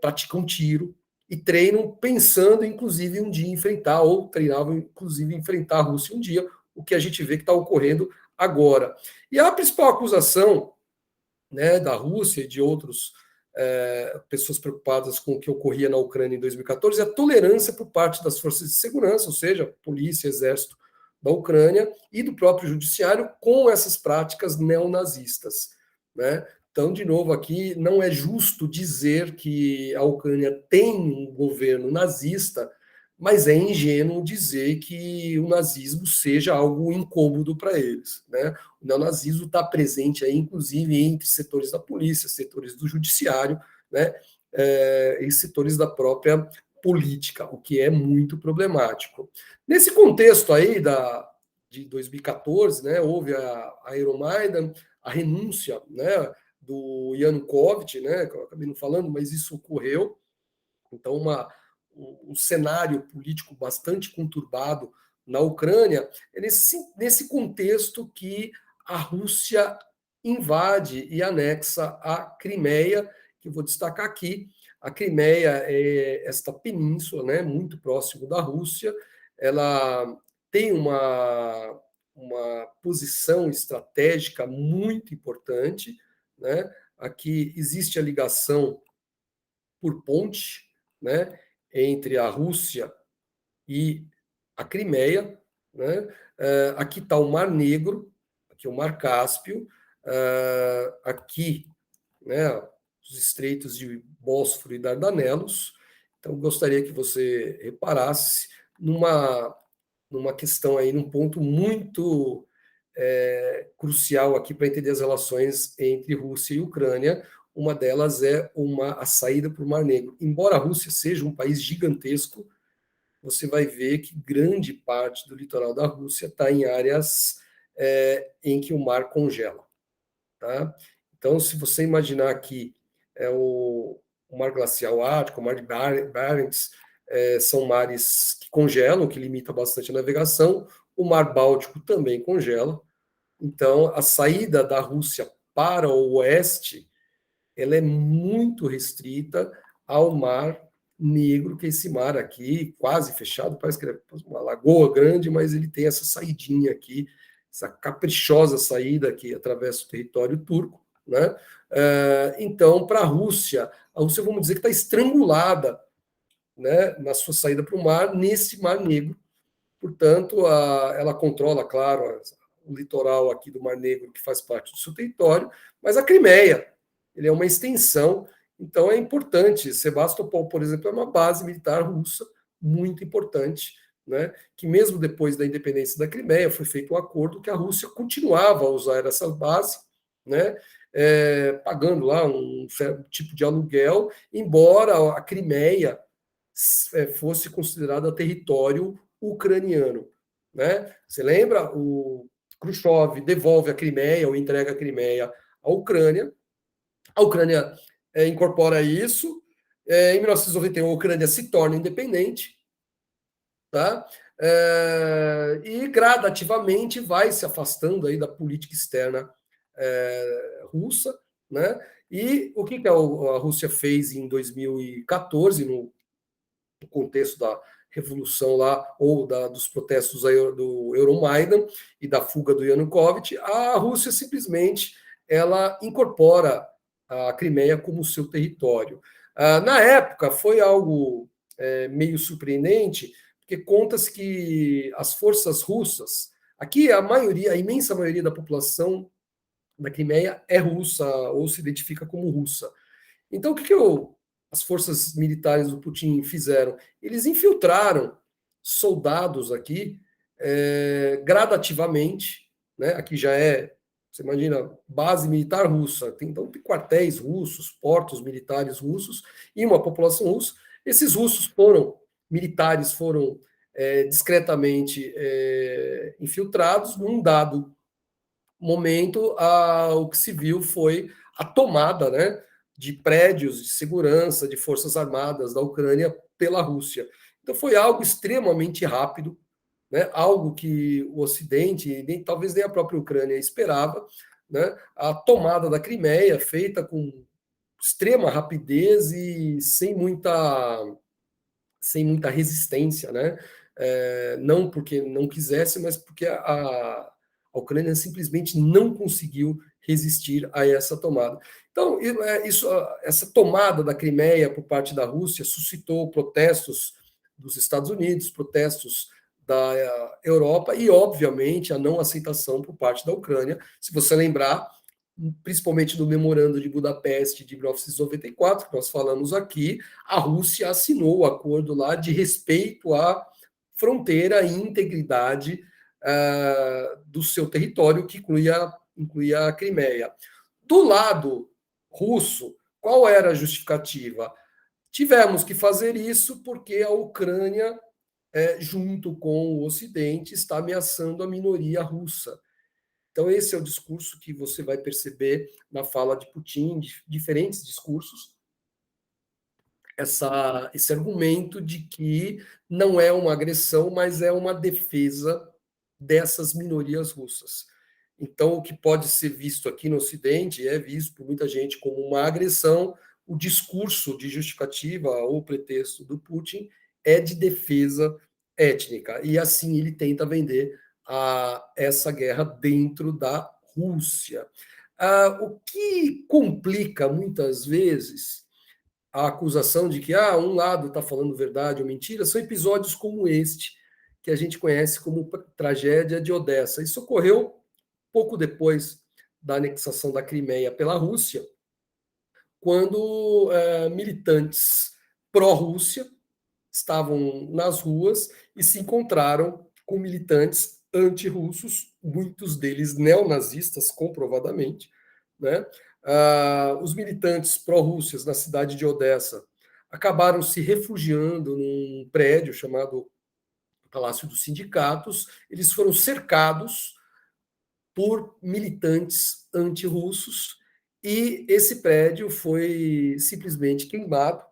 praticam tiro e treinam pensando, inclusive, um dia enfrentar, ou treinavam, inclusive, enfrentar a Rússia um dia, o que a gente vê que está ocorrendo agora. E a principal acusação, né, da Rússia e de outros pessoas preocupadas com o que ocorria na Ucrânia em 2014 é a tolerância por parte das forças de segurança, ou seja, polícia, exército da Ucrânia e do próprio judiciário com essas práticas neonazistas, né? Então, de novo, aqui não é justo dizer que a Ucrânia tem um governo nazista, mas é ingênuo dizer que o nazismo seja algo incômodo para eles, né? O neonazismo está presente aí, inclusive, entre setores da polícia, setores do judiciário, né? E setores da própria política, o que é muito problemático. Nesse contexto aí de 2014, né, houve a Euromaidan, a renúncia, né, do Yanukovych, né, que eu acabei não falando, mas isso ocorreu. Então, um cenário político bastante conturbado na Ucrânia, é nesse contexto que a Rússia invade e anexa a Crimeia, que eu vou destacar aqui. A Crimeia é esta península, né, muito próximo da Rússia, ela tem uma posição estratégica muito importante, né? Aqui existe a ligação por ponte, né, entre a Rússia e a Crimeia, né? Aqui está o Mar Negro, aqui é o Mar Cáspio, aqui, né, os estreitos de Bósforo e Dardanelos. Então, gostaria que você reparasse numa questão aí, num ponto muito crucial aqui para entender as relações entre Rússia e Ucrânia. Uma delas é a saída para o Mar Negro. Embora a Rússia seja um país gigantesco, você vai ver que grande parte do litoral da Rússia está em áreas em que o mar congela. Tá? Então, se você imaginar que o mar glacial ártico, o mar de Barents, são mares que congelam, que limita bastante a navegação, o mar Báltico também congela. Então, a saída da Rússia para o oeste, ela é muito restrita ao Mar Negro, que é esse mar aqui, quase fechado, parece que é uma lagoa grande, mas ele tem essa saidinha aqui, essa caprichosa saída que atravessa o território turco, né? Então, para a Rússia, vamos dizer que está estrangulada, né, na sua saída para o mar, nesse Mar Negro. Portanto, ela controla, claro, o litoral aqui do Mar Negro, que faz parte do seu território, mas a Crimeia, ele é uma extensão, então é importante. Sebastopol, por exemplo, é uma base militar russa muito importante, né? Que mesmo depois da independência da Crimeia, foi feito um acordo que a Rússia continuava a usar essa base, né? Pagando lá um certo tipo de aluguel, embora a Crimeia fosse considerada território ucraniano, né? Você lembra? O Khrushchev devolve a Crimeia ou entrega a Crimeia à Ucrânia. A Ucrânia incorpora isso. Em 1991, a Ucrânia se torna independente, tá? E gradativamente vai se afastando aí da política externa russa, né? E o que a Rússia fez em 2014, no contexto da revolução lá, ou dos protestos do Euromaidan e da fuga do Yanukovych, a Rússia simplesmente ela incorpora a Crimeia como seu território. Na época, foi algo meio surpreendente, porque conta-se que as forças russas, aqui a imensa maioria da população da Crimeia é russa, ou se identifica como russa. Então, o que as forças militares do Putin fizeram? Eles infiltraram soldados aqui gradativamente, né? Aqui já você imagina, base militar russa, então tem quartéis russos, portos militares russos e uma população russa. Esses militares foram discretamente infiltrados. Num dado momento, o que se viu foi a tomada, né, de prédios de segurança de forças armadas da Ucrânia pela Rússia. Então foi algo extremamente rápido, né, algo que o Ocidente, e nem, talvez nem a própria Ucrânia esperava, né, a tomada da Crimeia, feita com extrema rapidez e sem muita resistência, né? Não porque não quisesse, mas porque a Ucrânia simplesmente não conseguiu resistir a essa tomada. Então, essa tomada da Crimeia por parte da Rússia suscitou protestos dos Estados Unidos, protestos da Europa e, obviamente, a não aceitação por parte da Ucrânia. Se você lembrar, principalmente no Memorando de Budapeste de 1994, que nós falamos aqui, a Rússia assinou o acordo lá de respeito à fronteira e integridade do seu território, que incluía a Crimeia. Do lado russo, qual era a justificativa? Tivemos que fazer isso porque a Ucrânia, junto com o Ocidente, está ameaçando a minoria russa. Então, esse é o discurso que você vai perceber na fala de Putin, diferentes discursos, esse argumento de que não é uma agressão, mas é uma defesa dessas minorias russas. Então, o que pode ser visto aqui no Ocidente é visto por muita gente como uma agressão. O discurso de justificativa ou pretexto do Putin é de defesa étnica. E assim ele tenta vender essa guerra dentro da Rússia. O que complica muitas vezes a acusação de que um lado está falando verdade ou mentira são episódios como este, que a gente conhece como tragédia de Odessa. Isso ocorreu pouco depois da anexação da Crimeia pela Rússia, quando militantes pró-Rússia estavam nas ruas e se encontraram com militantes anti-russos, muitos deles neonazistas, comprovadamente, né? Os militantes pró-Rússia na cidade de Odessa acabaram se refugiando num prédio chamado Palácio dos Sindicatos. Eles foram cercados por militantes anti-russos e esse prédio foi simplesmente queimado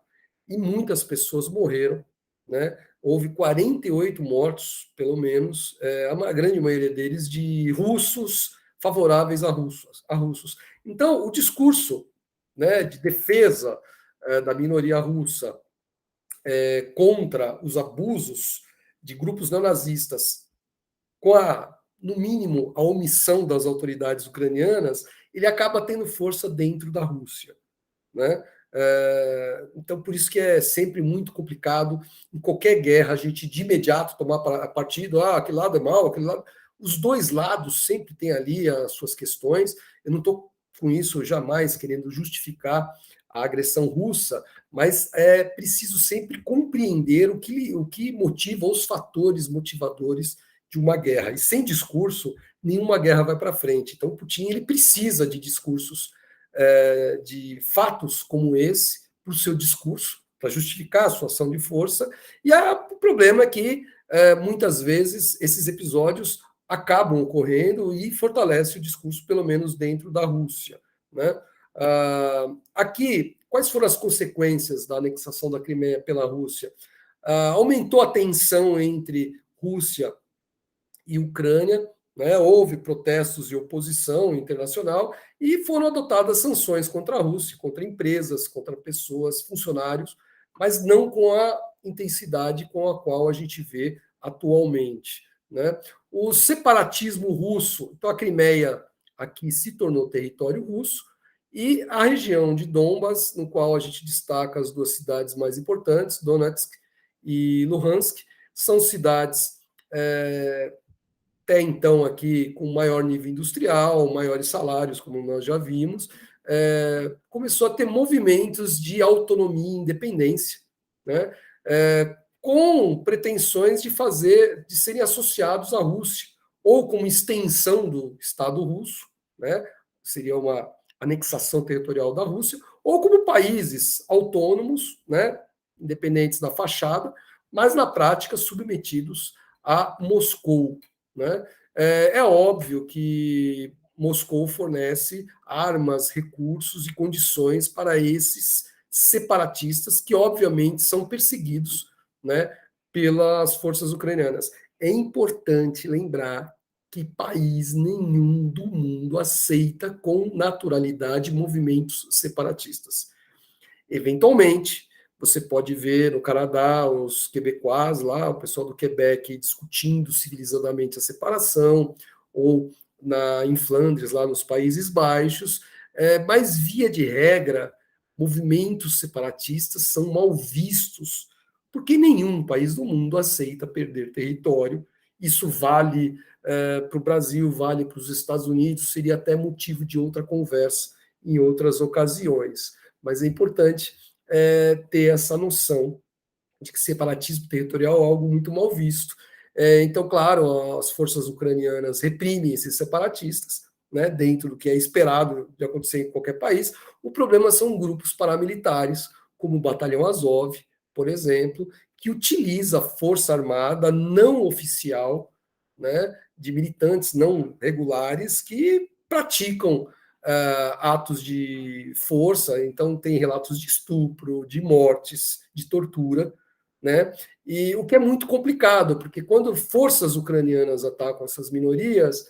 e muitas pessoas morreram, né? Houve 48 mortos, pelo menos, a grande maioria deles de russos favoráveis a russos. Então, o discurso, né, de defesa da minoria russa contra os abusos de grupos neonazistas, com no mínimo, a omissão das autoridades ucranianas, ele acaba tendo força dentro da Rússia, né? Então, por isso que é sempre muito complicado, em qualquer guerra, a gente de imediato tomar partido, aquele lado é mal, aquele lado... Os dois lados sempre têm ali as suas questões. Eu não estou com isso jamais querendo justificar a agressão russa, mas é preciso sempre compreender o que motiva os fatores motivadores de uma guerra. E sem discurso, nenhuma guerra vai para frente. Então, Putin ele precisa de discursos, de fatos como esse, para o seu discurso, para justificar a sua ação de força. E o problema é que, muitas vezes, esses episódios acabam ocorrendo e fortalece o discurso, pelo menos dentro da Rússia, né? Aqui, quais foram as consequências da anexação da Crimeia pela Rússia? Aumentou a tensão entre Rússia e Ucrânia, né? Houve protestos e oposição internacional e foram adotadas sanções contra a Rússia, contra empresas, contra pessoas, funcionários, mas não com a intensidade com a qual a gente vê atualmente, né? O separatismo russo, então a Crimeia aqui se tornou território russo, e a região de Donbas, no qual a gente destaca as duas cidades mais importantes, Donetsk e Luhansk, são cidades até então aqui com maior nível industrial, maiores salários, como nós já vimos, começou a ter movimentos de autonomia e independência, né? Com pretensões de serem associados à Rússia, ou como extensão do Estado russo, né? Seria uma anexação territorial da Rússia, ou como países autônomos, né? Independentes da fachada, mas na prática submetidos a Moscou, né? É óbvio que Moscou fornece armas, recursos e condições para esses separatistas que, obviamente, são perseguidos, né, pelas forças ucranianas. é importante lembrar que país nenhum do mundo aceita com naturalidade movimentos separatistas. Eventualmente, você pode ver no Canadá os quebecois lá, o pessoal do Quebec discutindo civilizadamente a separação, ou em Flandres, lá nos Países Baixos, mas via de regra, movimentos separatistas são mal vistos, porque nenhum país do mundo aceita perder território. Isso vale para o Brasil, vale para os Estados Unidos, seria até motivo de outra conversa em outras ocasiões. Mas é importante ter essa noção de que separatismo territorial é algo muito mal visto. Então, claro, as forças ucranianas reprimem esses separatistas, né, dentro do que é esperado de acontecer em qualquer país. O problema são grupos paramilitares, como o Batalhão Azov, por exemplo, que utiliza a força armada não oficial, né, de militantes não regulares que praticam atos de força, então tem relatos de estupro, de mortes, de tortura, né? E o que é muito complicado, porque quando forças ucranianas atacam essas minorias,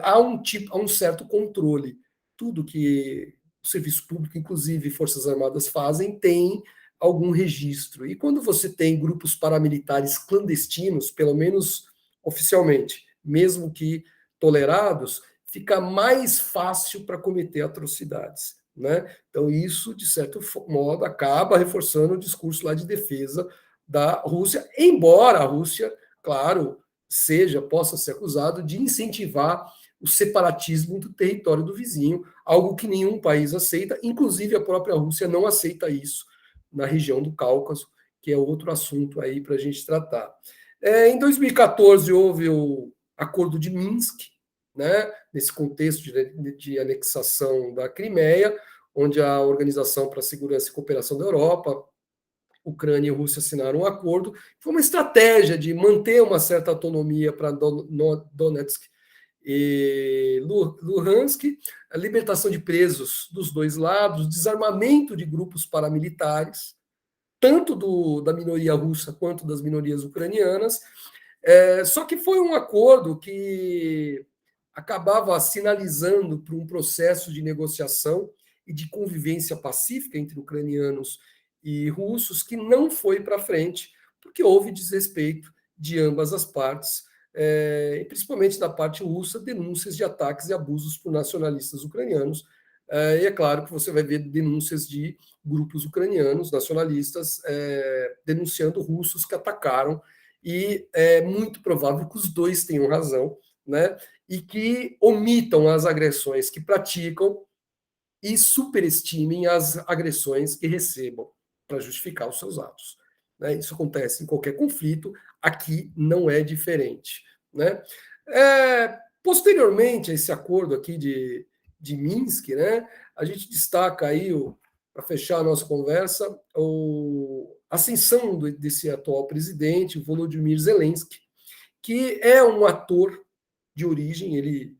há um certo controle. Tudo que o serviço público, inclusive Forças Armadas, fazem, tem algum registro. E quando você tem grupos paramilitares clandestinos, pelo menos oficialmente, mesmo que tolerados, fica mais fácil para cometer atrocidades. Né? Então, isso, de certo modo, acaba reforçando o discurso lá de defesa da Rússia, embora a Rússia, claro, possa ser acusado de incentivar o separatismo do território do vizinho, algo que nenhum país aceita, inclusive a própria Rússia não aceita isso na região do Cáucaso, que é outro assunto aí para a gente tratar. Em 2014 houve o Acordo de Minsk, né, nesse contexto de anexação da Crimeia, onde a Organização para a Segurança e Cooperação da Europa, Ucrânia e Rússia assinaram um acordo. Foi uma estratégia de manter uma certa autonomia para Donetsk e Luhansk, a libertação de presos dos dois lados, desarmamento de grupos paramilitares, tanto da minoria russa quanto das minorias ucranianas. Só que foi um acordo que acabava sinalizando para um processo de negociação e de convivência pacífica entre ucranianos e russos que não foi para frente, porque houve desrespeito de ambas as partes, e principalmente da parte russa, denúncias de ataques e abusos por nacionalistas ucranianos. E é claro que você vai ver denúncias de grupos ucranianos nacionalistas denunciando russos que atacaram, e é muito provável que os dois tenham razão, né? E que omitam as agressões que praticam e superestimem as agressões que recebam para justificar os seus atos. Né? Isso acontece em qualquer conflito, aqui não é diferente. Né? Posteriormente a esse acordo aqui de Minsk, né, a gente destaca aí, para fechar a nossa conversa, a ascensão desse atual presidente, Volodymyr Zelensky, que é um ator de origem, ele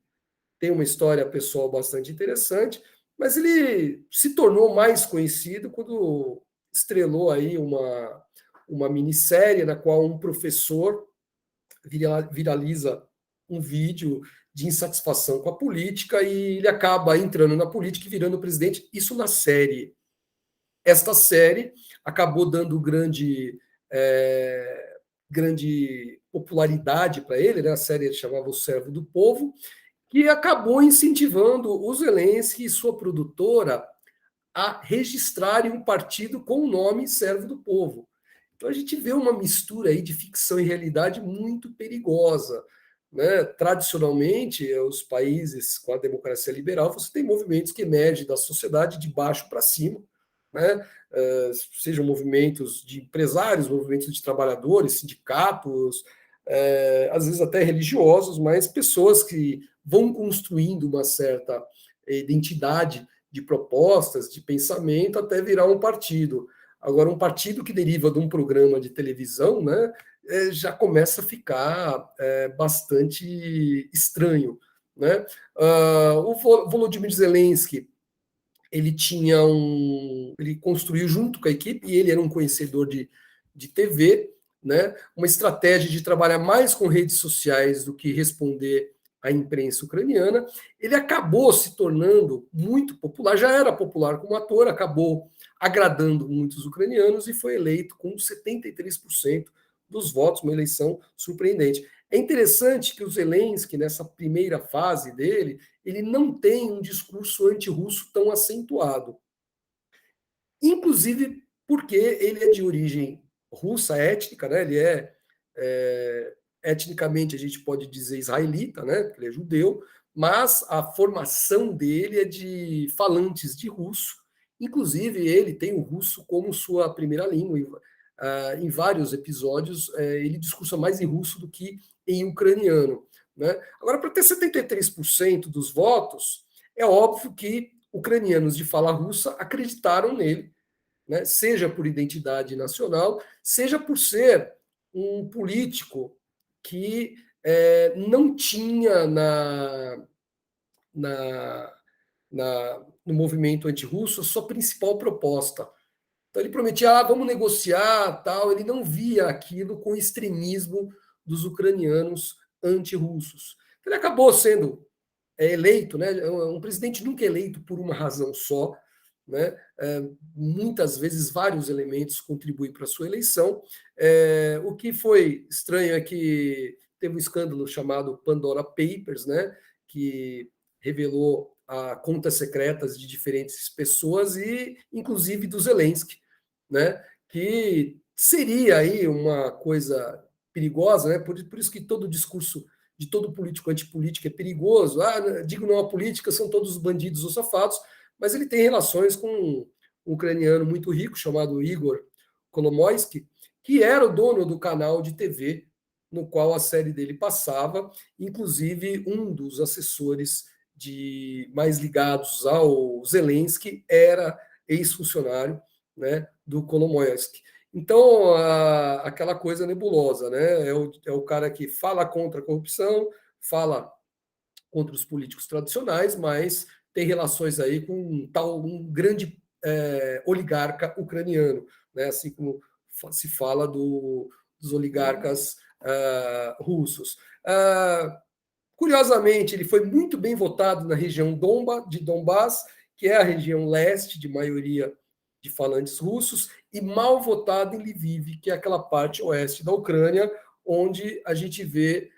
tem uma história pessoal bastante interessante, mas ele se tornou mais conhecido quando estrelou aí uma minissérie na qual um professor viraliza um vídeo de insatisfação com a política e ele acaba entrando na política e virando presidente, isso na série. Esta série acabou dando grande popularidade para ele, né? A série chamava O Servo do Povo, que acabou incentivando o Zelensky e sua produtora a registrarem um partido com o nome Servo do Povo. Então a gente vê uma mistura aí de ficção e realidade muito perigosa. Né? Tradicionalmente, os países com a democracia liberal, você tem movimentos que emergem da sociedade de baixo para cima, né? Sejam movimentos de empresários, movimentos de trabalhadores, sindicatos, às vezes até religiosos, mas pessoas que vão construindo uma certa identidade de propostas, de pensamento, até virar um partido. Agora, um partido que deriva de um programa de televisão, né, já começa a ficar bastante estranho. Né? O Volodymyr Zelensky, ele construiu junto com a equipe, e ele era um conhecedor de TV, né, uma estratégia de trabalhar mais com redes sociais do que responder à imprensa ucraniana. Ele acabou se tornando muito popular, já era popular como ator, acabou agradando muitos ucranianos e foi eleito com 73% dos votos, uma eleição surpreendente. É interessante que o Zelensky, nessa primeira fase dele, ele não tem um discurso anti-russo tão acentuado. Inclusive porque ele é de origem russa, étnica, né? Ele etnicamente, a gente pode dizer israelita, né? Porque ele é judeu, mas a formação dele é de falantes de russo. Inclusive, ele tem o russo como sua primeira língua. Em vários episódios, ele discursa mais em russo do que em ucraniano. Né? Agora, para ter 73% dos votos, é óbvio que ucranianos de fala russa acreditaram nele, né? Seja por identidade nacional, seja por ser um político que não tinha na, no movimento antirrusso a sua principal proposta. Então ele prometia, vamos negociar, tal. Ele não via aquilo com o extremismo dos ucranianos antirrussos. Ele acabou sendo eleito, né? Um presidente nunca é eleito por uma razão só, né? Muitas vezes vários elementos contribuem para a sua eleição. O que foi estranho é que teve um escândalo chamado Pandora Papers, né? Que revelou contas secretas de diferentes pessoas e, inclusive, do Zelensky, né? Que seria aí uma coisa perigosa, né? Por isso que todo discurso de todo político antipolítico é perigoso. Digo não à política, são todos bandidos ou safados, mas ele tem relações com um ucraniano muito rico chamado Igor Kolomoisky, que era o dono do canal de TV no qual a série dele passava, inclusive um dos assessores mais ligados ao Zelensky era ex-funcionário, né, do Kolomoisky. Então, aquela coisa nebulosa, né? É o cara que fala contra a corrupção, fala contra os políticos tradicionais, mas tem relações aí com um grande oligarca ucraniano, né? Assim como se fala dos oligarcas russos. Curiosamente, ele foi muito bem votado na região de Donbas, que é a região leste de maioria de falantes russos, e mal votado em Lviv, que é aquela parte oeste da Ucrânia, onde a gente vê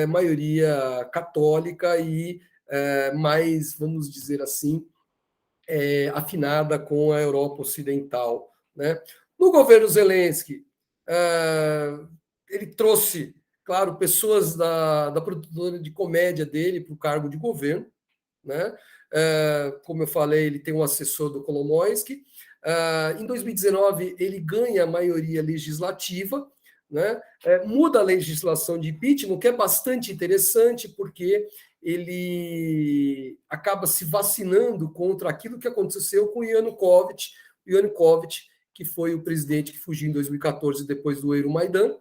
maioria católica e mais, vamos dizer assim, afinada com a Europa Ocidental. Né? No governo Zelensky, ele trouxe, claro, pessoas da produtora de comédia dele para o cargo de governo. Né? Como eu falei, ele tem um assessor do Kolomoisky. Em 2019, ele ganha a maioria legislativa, né? Muda a legislação de impeachment, que é bastante interessante, porque ele acaba se vacinando contra aquilo que aconteceu com Yanukovych, que foi o presidente que fugiu em 2014 depois do Euromaidan,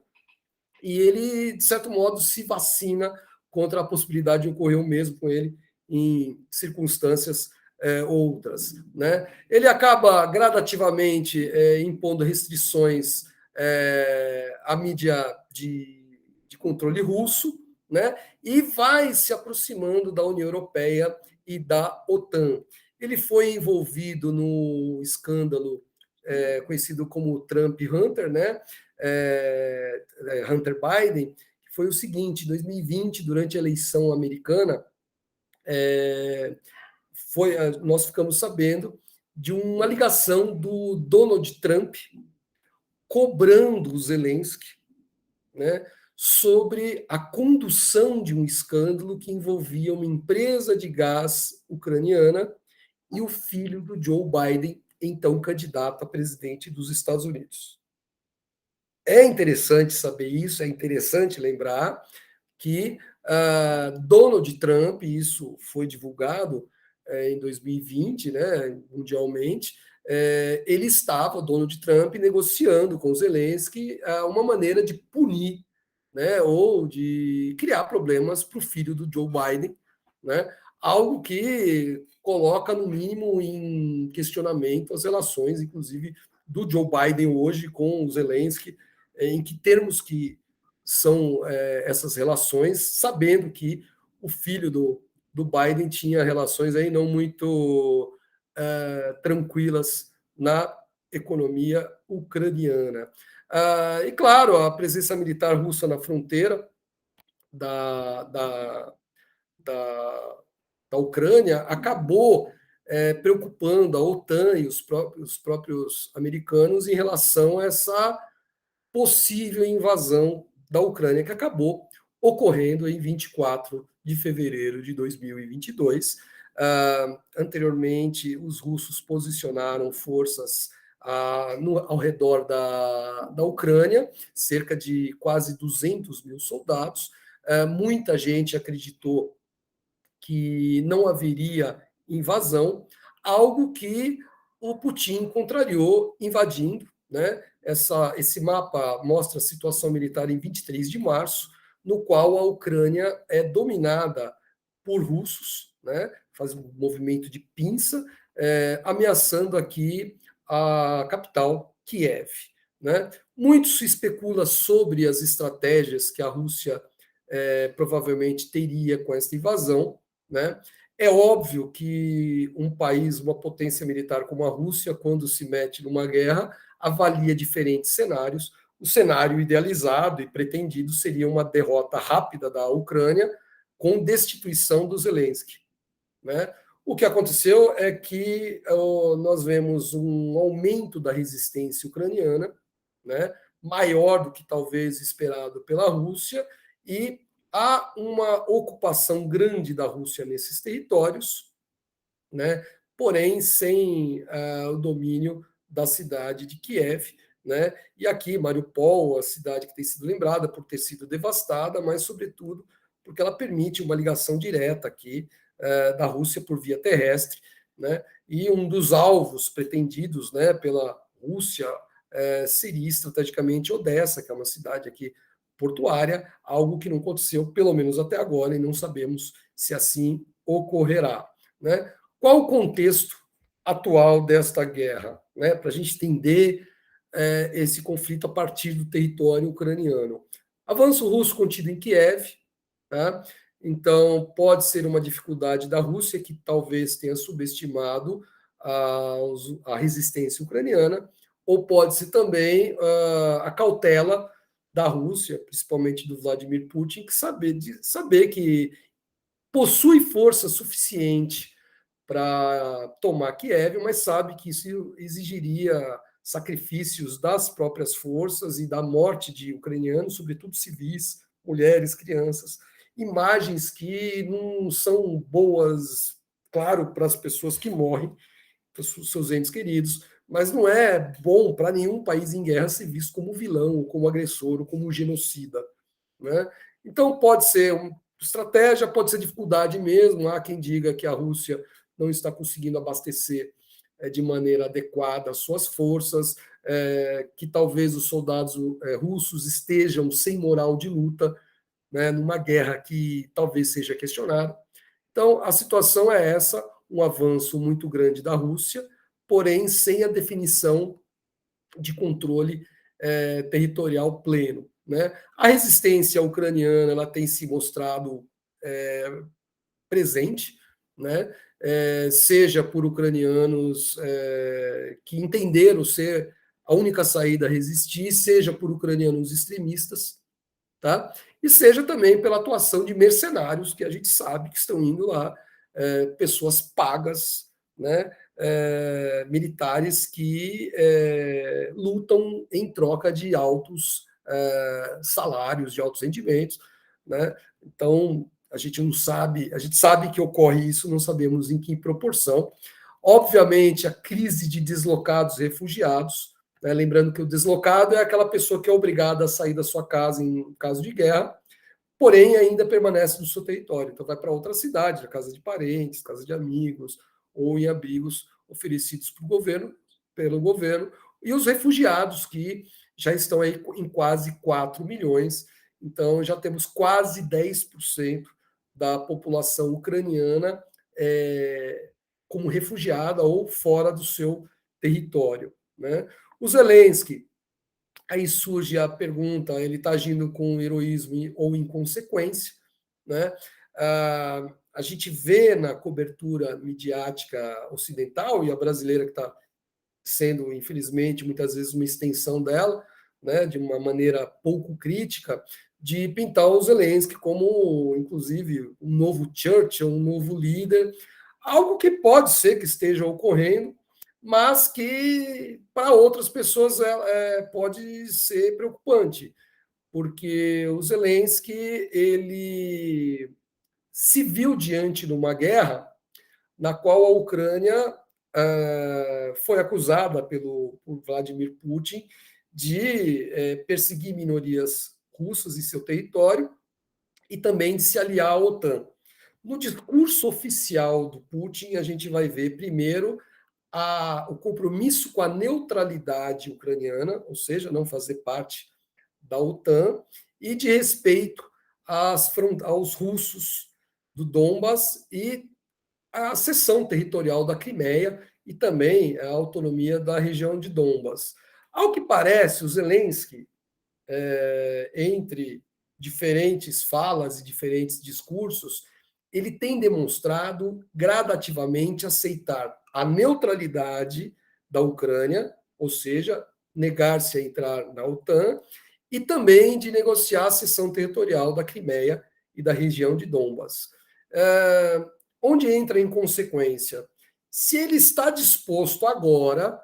e ele, de certo modo, se vacina contra a possibilidade de ocorrer o mesmo com ele em circunstâncias outras. Né? Ele acaba gradativamente impondo restrições à mídia de controle russo, né? E vai se aproximando da União Europeia e da OTAN. Ele foi envolvido no escândalo conhecido como Trump Hunter, né? Hunter Biden, que foi o seguinte: em 2020, durante a eleição americana, nós ficamos sabendo de uma ligação do Donald Trump cobrando o Zelensky, né, sobre a condução de um escândalo que envolvia uma empresa de gás ucraniana e o filho do Joe Biden, então candidato a presidente dos Estados Unidos. É interessante saber isso, é interessante lembrar que Donald Trump, isso foi divulgado em 2020, né, mundialmente, ele estava, Donald Trump, negociando com Zelensky uma maneira de punir, né, ou de criar problemas para o filho do Joe Biden, né, algo que coloca, no mínimo, em questionamento as relações, inclusive, do Joe Biden hoje com o Zelensky, em que termos que são essas relações, sabendo que o filho do Biden tinha relações aí não muito tranquilas na economia ucraniana. E, claro, a presença militar russa na fronteira da, da, da, da Ucrânia acabou preocupando a OTAN e os próprios americanos em relação a essa possível invasão da Ucrânia, que acabou ocorrendo em 24 de fevereiro de 2022. Anteriormente, os russos posicionaram forças ao redor da Ucrânia, cerca de quase 200 mil soldados. Muita gente acreditou que não haveria invasão, algo que o Putin contrariou invadindo, né? Esse mapa mostra a situação militar em 23 de março, no qual a Ucrânia é dominada por russos, né? Faz um movimento de pinça, ameaçando aqui a capital, Kiev. Né? Muito se especula sobre as estratégias que a Rússia provavelmente teria com essa invasão. Né? É óbvio que um país, uma potência militar como a Rússia, quando se mete numa guerra, avalia diferentes cenários. O cenário idealizado e pretendido seria uma derrota rápida da Ucrânia com destituição do Zelensky. Né? O que aconteceu é que nós vemos um aumento da resistência ucraniana, né? Maior do que talvez esperado pela Rússia, e há uma ocupação grande da Rússia nesses territórios, né? Porém sem o domínio da cidade de Kiev. Né? E aqui, Mariupol, a cidade que tem sido lembrada por ter sido devastada, mas, sobretudo, porque ela permite uma ligação direta aqui da Rússia por via terrestre. Né? E um dos alvos pretendidos, né, pela Rússia seria estrategicamente Odessa, que é uma cidade aqui portuária, algo que não aconteceu, pelo menos até agora, e não sabemos se assim ocorrerá. Né? Qual o contexto atual desta guerra? Né? Para a gente entender esse conflito a partir do território ucraniano. Avanço russo contido em Kiev, tá? Então pode ser uma dificuldade da Rússia, que talvez tenha subestimado a resistência ucraniana, ou pode ser também a cautela da Rússia, principalmente do Vladimir Putin, que saber que possui força suficiente para tomar Kiev, mas sabe que isso exigiria sacrifícios das próprias forças e da morte de ucranianos, sobretudo civis, mulheres, crianças, imagens que não são boas, claro, para as pessoas que morrem, para os seus entes queridos, mas não é bom para nenhum país em guerra ser visto como vilão, ou como agressor, ou como genocida. Né? Então, pode ser uma estratégia, pode ser dificuldade mesmo. Há quem diga que a Rússia não está conseguindo abastecer de maneira adequada as suas forças, que talvez os soldados russos estejam sem moral de luta, né, numa guerra que talvez seja questionada. Então, a situação é essa, um avanço muito grande da Rússia, porém sem a definição de controle territorial pleno. Né? A resistência ucraniana ela tem se mostrado presente, né? Seja por ucranianos que entenderam ser a única saída a resistir, seja por ucranianos extremistas, tá? E seja também pela atuação de mercenários, que a gente sabe que estão indo lá, pessoas pagas, né? Militares que lutam em troca de altos salários, de altos rendimentos, né? Então a gente não sabe, a gente sabe que ocorre isso, não sabemos em que proporção. Obviamente, a crise de deslocados e refugiados, né? Lembrando que o deslocado é aquela pessoa que é obrigada a sair da sua casa em caso de guerra, porém ainda permanece no seu território. Então vai para outra cidade, na casa de parentes, casa de amigos, ou em abrigos oferecidos pelo governo, e os refugiados que já estão aí em quase 4 milhões, então já temos quase 10% da população ucraniana como refugiada ou fora do seu território. Né? O Zelensky Aí surge a pergunta: ele está agindo com heroísmo ou inconsequência, né? A gente vê na cobertura midiática ocidental, e a brasileira que está sendo, infelizmente, muitas vezes uma extensão dela, né, de uma maneira pouco crítica, de pintar o Zelensky como, inclusive, um novo Churchill, um novo líder, algo que pode ser que esteja ocorrendo, mas que para outras pessoas pode ser preocupante, porque o Zelensky ele se viu diante de uma guerra na qual a Ucrânia foi acusada por Vladimir Putin de perseguir minorias russas em seu território e também de se aliar à OTAN. No discurso oficial do Putin, a gente vai ver primeiro o compromisso com a neutralidade ucraniana, ou seja, não fazer parte da OTAN, e de respeito aos russos do Donbas e a cessão territorial da Crimeia e também a autonomia da região de Donbas. Ao que parece, o Zelensky, entre diferentes falas e diferentes discursos, ele tem demonstrado gradativamente aceitar a neutralidade da Ucrânia, ou seja, negar-se a entrar na OTAN, e também de negociar a cessão territorial da Crimeia e da região de Donbas. Onde entra em consequência? Se ele está disposto agora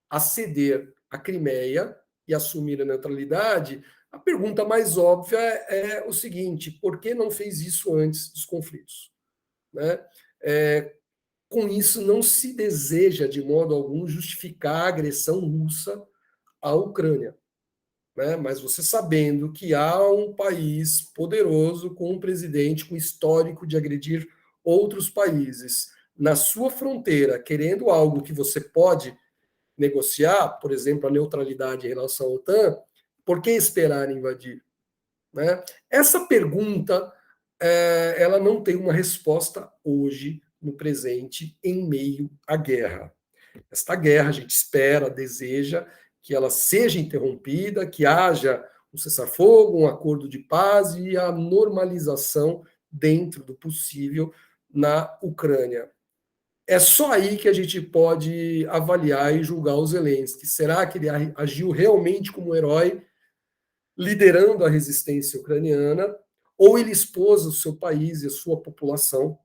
a ceder a Crimeia e assumir a neutralidade, a pergunta mais óbvia é o seguinte: por que não fez isso antes dos conflitos? Né? Com isso, não se deseja, de modo algum, justificar a agressão russa à Ucrânia. Né? Mas você sabendo que há um país poderoso com um presidente com histórico de agredir outros países na sua fronteira, querendo algo que você pode negociar, por exemplo, a neutralidade em relação à OTAN, por que esperar invadir? Né? Essa pergunta ela não tem uma resposta hoje, no presente, em meio à guerra. Esta guerra a gente espera, deseja que ela seja interrompida, que haja um cessar-fogo, um acordo de paz e a normalização dentro do possível na Ucrânia. É só aí que a gente pode avaliar e julgar o Zelensky. Será que ele agiu realmente como um herói, liderando a resistência ucraniana, ou ele expôs o seu país e a sua população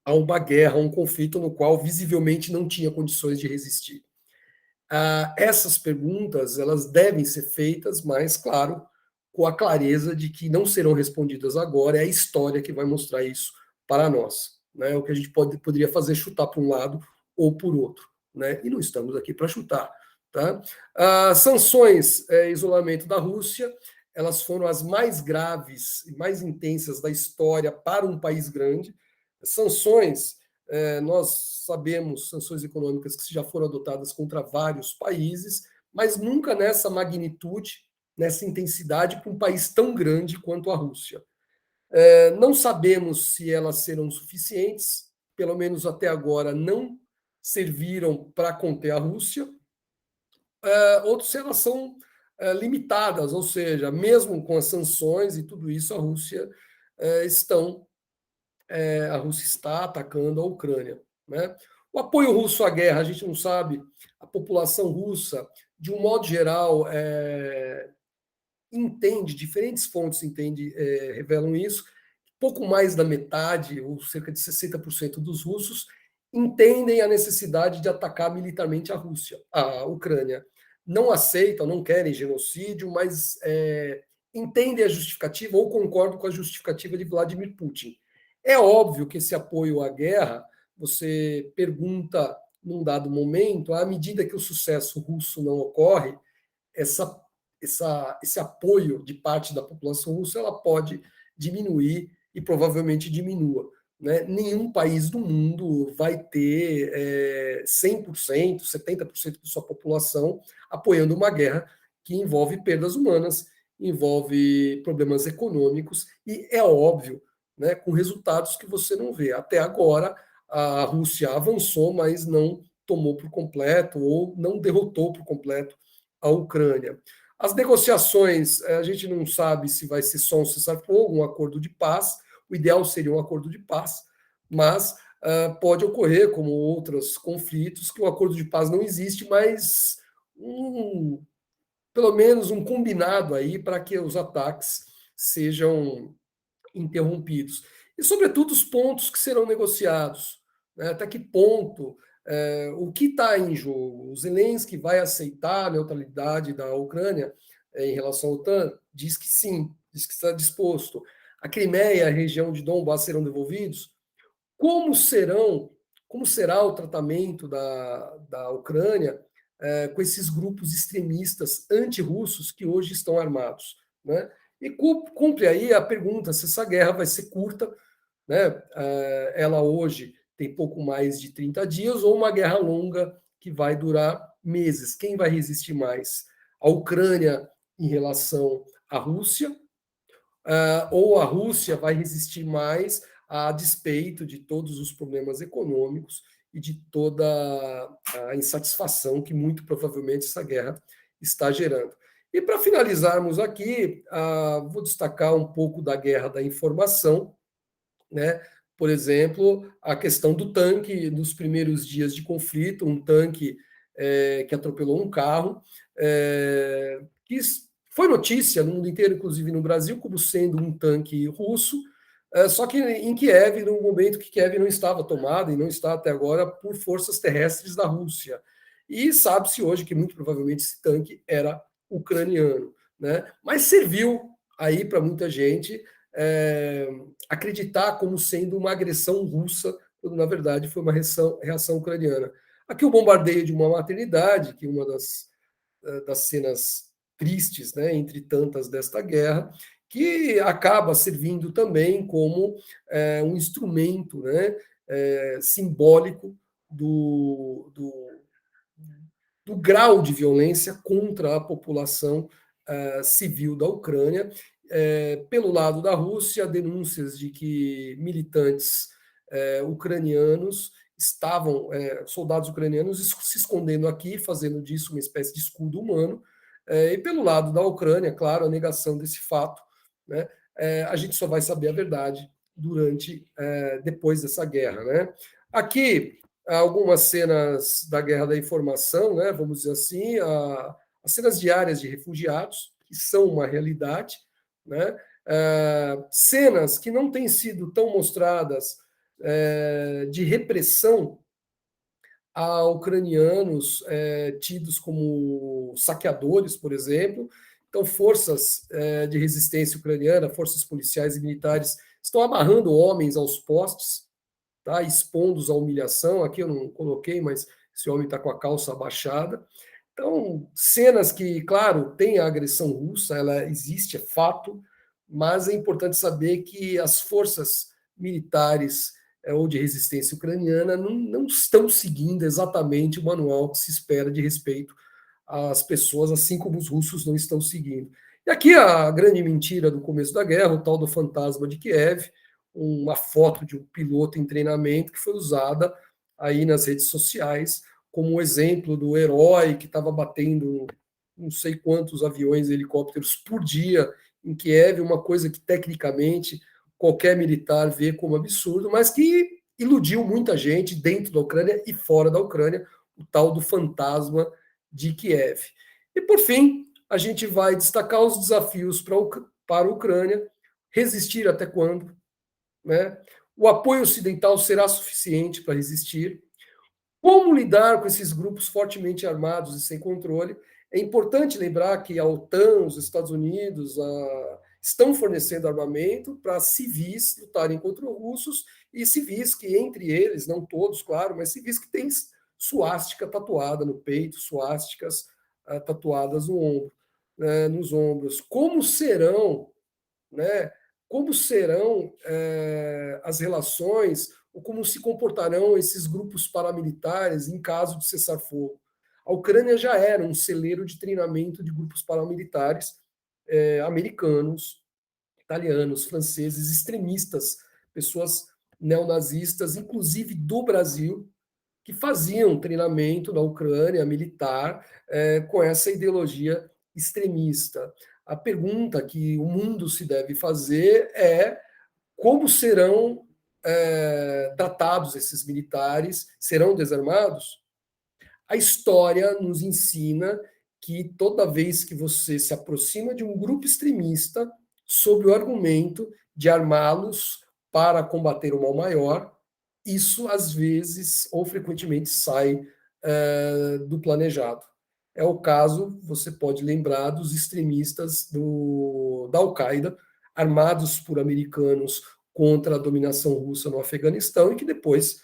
a uma guerra, a um conflito no qual visivelmente não tinha condições de resistir? Essas perguntas elas devem ser feitas, mas, claro, com a clareza de que não serão respondidas agora, é a história que vai mostrar isso para nós. Né? O que a gente poderia fazer é chutar para um lado ou por outro. Né? E não estamos aqui para chutar. Tá? Sanções, isolamento da Rússia, elas foram as mais graves e mais intensas da história para um país grande. Sanções, nós sabemos, sanções econômicas que já foram adotadas contra vários países, mas nunca nessa magnitude, nessa intensidade, para um país tão grande quanto a Rússia. Não sabemos se elas serão suficientes, pelo menos até agora não serviram para conter a Rússia, ou se elas são limitadas, ou seja, mesmo com as sanções e tudo isso, a Rússia está atacando a Ucrânia. Né? O apoio russo à guerra, a gente não sabe, a população russa, de um modo geral, entende, diferentes fontes revelam isso, pouco mais da metade, ou cerca de 60% dos russos, entendem a necessidade de atacar militarmente a Ucrânia. Não aceitam, não querem genocídio, mas entendem a justificativa ou concordam com a justificativa de Vladimir Putin. É óbvio que esse apoio à guerra, você pergunta num dado momento, à medida que o sucesso russo não ocorre, esse apoio de parte da população russa ela pode diminuir e provavelmente diminua. Né? Nenhum país do mundo vai ter 100%, 70% de sua população apoiando uma guerra que envolve perdas humanas, envolve problemas econômicos e é óbvio, né, com resultados que você não vê. Até agora, a Rússia avançou, mas não tomou por completo ou não derrotou por completo a Ucrânia. As negociações, a gente não sabe se vai ser só um cessar-fogo, um acordo de paz. O ideal seria um acordo de paz, mas pode ocorrer, como outros conflitos, que o acordo de paz não existe, mas pelo menos um combinado aí para que os ataques sejam interrompidos. E, sobretudo, os pontos que serão negociados. Né? Até que ponto, o que está em jogo? O Zelensky vai aceitar a neutralidade da Ucrânia em relação à OTAN? Diz que sim, diz que está disposto. A Crimeia e a região de Donbass serão devolvidos? Como serão, como será o tratamento da Ucrânia com esses grupos extremistas antirrussos que hoje estão armados? Né? E cumpre aí a pergunta se essa guerra vai ser curta, né? Ela hoje tem pouco mais de 30 dias, ou uma guerra longa que vai durar meses. Quem vai resistir mais? A Ucrânia em relação à Rússia, ou a Rússia vai resistir mais a despeito de todos os problemas econômicos e de toda a insatisfação que muito provavelmente essa guerra está gerando. E para finalizarmos aqui, vou destacar um pouco da guerra da informação, né? Por exemplo, a questão do tanque nos primeiros dias de conflito, um tanque que atropelou um carro, que foi notícia no mundo inteiro, inclusive no Brasil, como sendo um tanque russo, só que em Kiev, no momento que Kiev não estava tomada e não está até agora por forças terrestres da Rússia. E sabe-se hoje que muito provavelmente esse tanque era ucraniano, né? Mas serviu aí para muita gente acreditar como sendo uma agressão russa, quando na verdade foi uma reação ucraniana. Aqui o bombardeio de uma maternidade, que é uma das cenas tristes, né, entre tantas desta guerra, que acaba servindo também como um instrumento, né, simbólico do grau de violência contra a população civil da Ucrânia. Pelo lado da Rússia, denúncias de que militantes ucranianos estavam, soldados ucranianos, se escondendo aqui, fazendo disso uma espécie de escudo humano. E pelo lado da Ucrânia, claro, a negação desse fato. Né? A gente só vai saber a verdade depois dessa guerra. Né? Aqui, algumas cenas da Guerra da Informação, né, vamos dizer assim, as cenas diárias de refugiados, que são uma realidade, né, cenas que não têm sido tão mostradas de repressão a ucranianos tidos como saqueadores, por exemplo. Então, forças de resistência ucraniana, forças policiais e militares estão amarrando homens aos postes, tá? Expondo-os à humilhação. Aqui eu não coloquei, mas esse homem está com a calça abaixada. Então, cenas que, claro, tem a agressão russa, ela existe, é fato, mas é importante saber que as forças militares ou de resistência ucraniana não estão seguindo exatamente o manual que se espera de respeito às pessoas, assim como os russos não estão seguindo. E aqui a grande mentira do começo da guerra, o tal do fantasma de Kiev, uma foto de um piloto em treinamento que foi usada aí nas redes sociais como exemplo do herói que estava batendo não sei quantos aviões e helicópteros por dia em Kiev, uma coisa que tecnicamente qualquer militar vê como absurdo, mas que iludiu muita gente dentro da Ucrânia e fora da Ucrânia, o tal do fantasma de Kiev. E por fim, a gente vai destacar os desafios para a Ucrânia, resistir até quando, né? O apoio ocidental será suficiente para resistir? Como lidar com esses grupos fortemente armados e sem controle? É importante lembrar que a OTAN, os Estados Unidos, estão fornecendo armamento para civis lutarem contra os russos e civis que, entre eles, não todos, claro, mas civis que têm suástica tatuada no peito, suásticas tatuadas no ombro, nos ombros. Né, como serão as relações ou como se comportarão esses grupos paramilitares em caso de cessar-fogo. A Ucrânia já era um celeiro de treinamento de grupos paramilitares americanos, italianos, franceses, extremistas, pessoas neonazistas, inclusive do Brasil, que faziam treinamento na Ucrânia militar com essa ideologia extremista. A pergunta que o mundo se deve fazer é como serão tratados esses militares? Serão desarmados? A história nos ensina que toda vez que você se aproxima de um grupo extremista, sob o argumento de armá-los para combater o mal maior, isso às vezes ou frequentemente sai do planejado. É o caso, você pode lembrar, dos extremistas da Al-Qaeda, armados por americanos contra a dominação russa no Afeganistão e que depois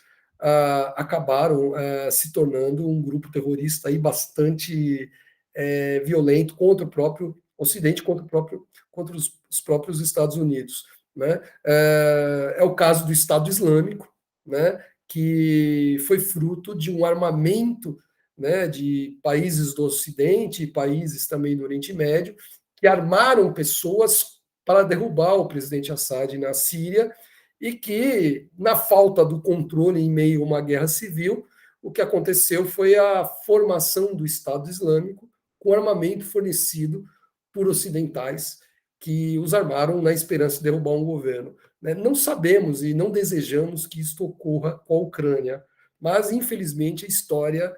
acabaram se tornando um grupo terrorista aí bastante violento contra o próprio Ocidente, contra os próprios Estados Unidos. Né? É o caso do Estado Islâmico, né, que foi fruto de um armamento, né, de países do Ocidente e países também do Oriente Médio, que armaram pessoas para derrubar o presidente Assad na Síria e que, na falta do controle em meio a uma guerra civil, o que aconteceu foi a formação do Estado Islâmico com armamento fornecido por ocidentais que os armaram na esperança de derrubar um governo. Não sabemos e não desejamos que isto ocorra com a Ucrânia, mas, infelizmente, a história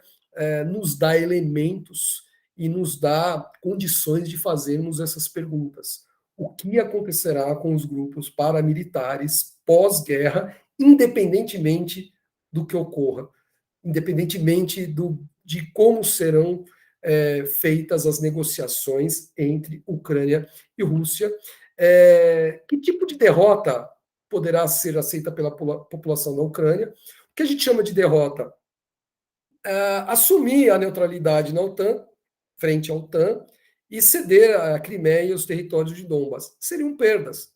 nos dá elementos e nos dá condições de fazermos essas perguntas. O que acontecerá com os grupos paramilitares pós-guerra, independentemente do que ocorra, independentemente de como serão feitas as negociações entre Ucrânia e Rússia? Que tipo de derrota poderá ser aceita pela população da Ucrânia? O que a gente chama de derrota? Assumir a neutralidade na OTAN, frente à OTAN, e ceder a Crimeia e os territórios de Donbas. Seriam perdas.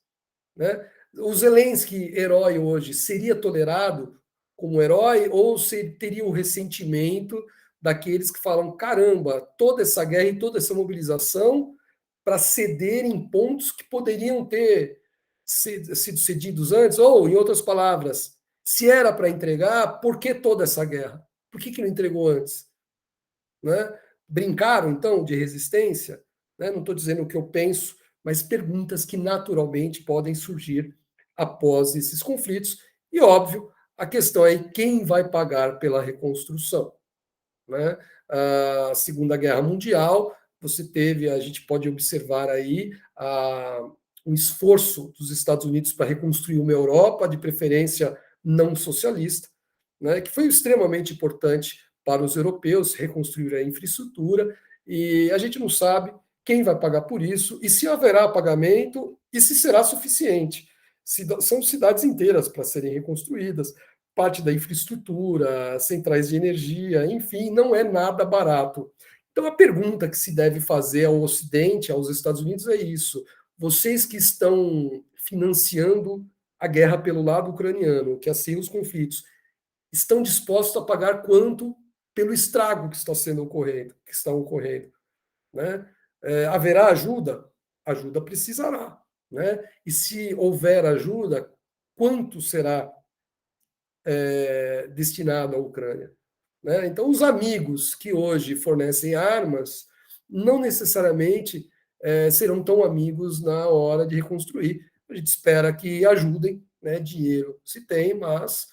Né? O Zelensky, herói hoje, seria tolerado como herói ou teria o ressentimento daqueles que falam, caramba, toda essa guerra e toda essa mobilização para ceder em pontos que poderiam ter sido cedidos antes? Ou, em outras palavras, se era para entregar, por que toda essa guerra? Por que não entregou antes? Né? Brincaram, então, de resistência? Né? Não estou dizendo o que eu penso, mas perguntas que naturalmente podem surgir após esses conflitos. E, óbvio, a questão é quem vai pagar pela reconstrução. Né? A Segunda Guerra Mundial, a gente pode observar aí um esforço dos Estados Unidos para reconstruir uma Europa, de preferência não socialista, né, que foi extremamente importante para os europeus reconstruir a infraestrutura, e a gente não sabe quem vai pagar por isso, e se haverá pagamento, e se será suficiente. São cidades inteiras para serem reconstruídas, parte da infraestrutura, centrais de energia, enfim, não é nada barato. Então, a pergunta que se deve fazer ao Ocidente, aos Estados Unidos, é isso. Vocês que estão financiando a guerra pelo lado ucraniano, que assim os conflitos, estão dispostos a pagar quanto pelo estrago que está ocorrendo, né? Haverá ajuda? Ajuda precisará, né? E se houver ajuda, quanto será destinado à Ucrânia? Né? Então, os amigos que hoje fornecem armas não necessariamente serão tão amigos na hora de reconstruir. A gente espera que ajudem, né? Dinheiro se tem, mas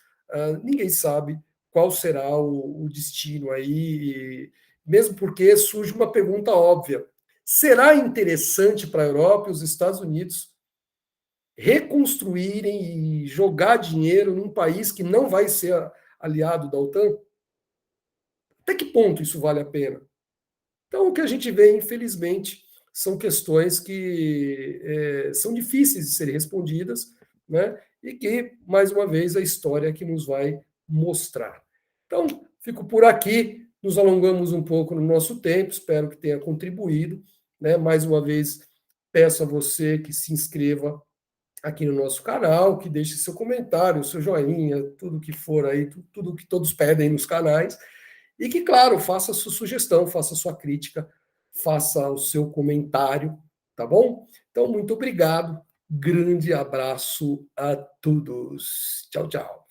ninguém sabe qual será o destino aí, mesmo porque surge uma pergunta óbvia. Será interessante para a Europa e os Estados Unidos reconstruírem e jogar dinheiro num país que não vai ser aliado da OTAN? Até que ponto isso vale a pena? Então, o que a gente vê, infelizmente, são questões que são difíceis de serem respondidas, né? E que, mais uma vez, a história que nos vai mostrar. Então, fico por aqui, nos alongamos um pouco no nosso tempo, espero que tenha contribuído. Né? Mais uma vez, peço a você que se inscreva aqui no nosso canal, que deixe seu comentário, seu joinha, tudo que for aí, tudo que todos pedem nos canais. E que, claro, faça a sua sugestão, faça a sua crítica, faça o seu comentário, tá bom? Então, muito obrigado, grande abraço a todos. Tchau, tchau.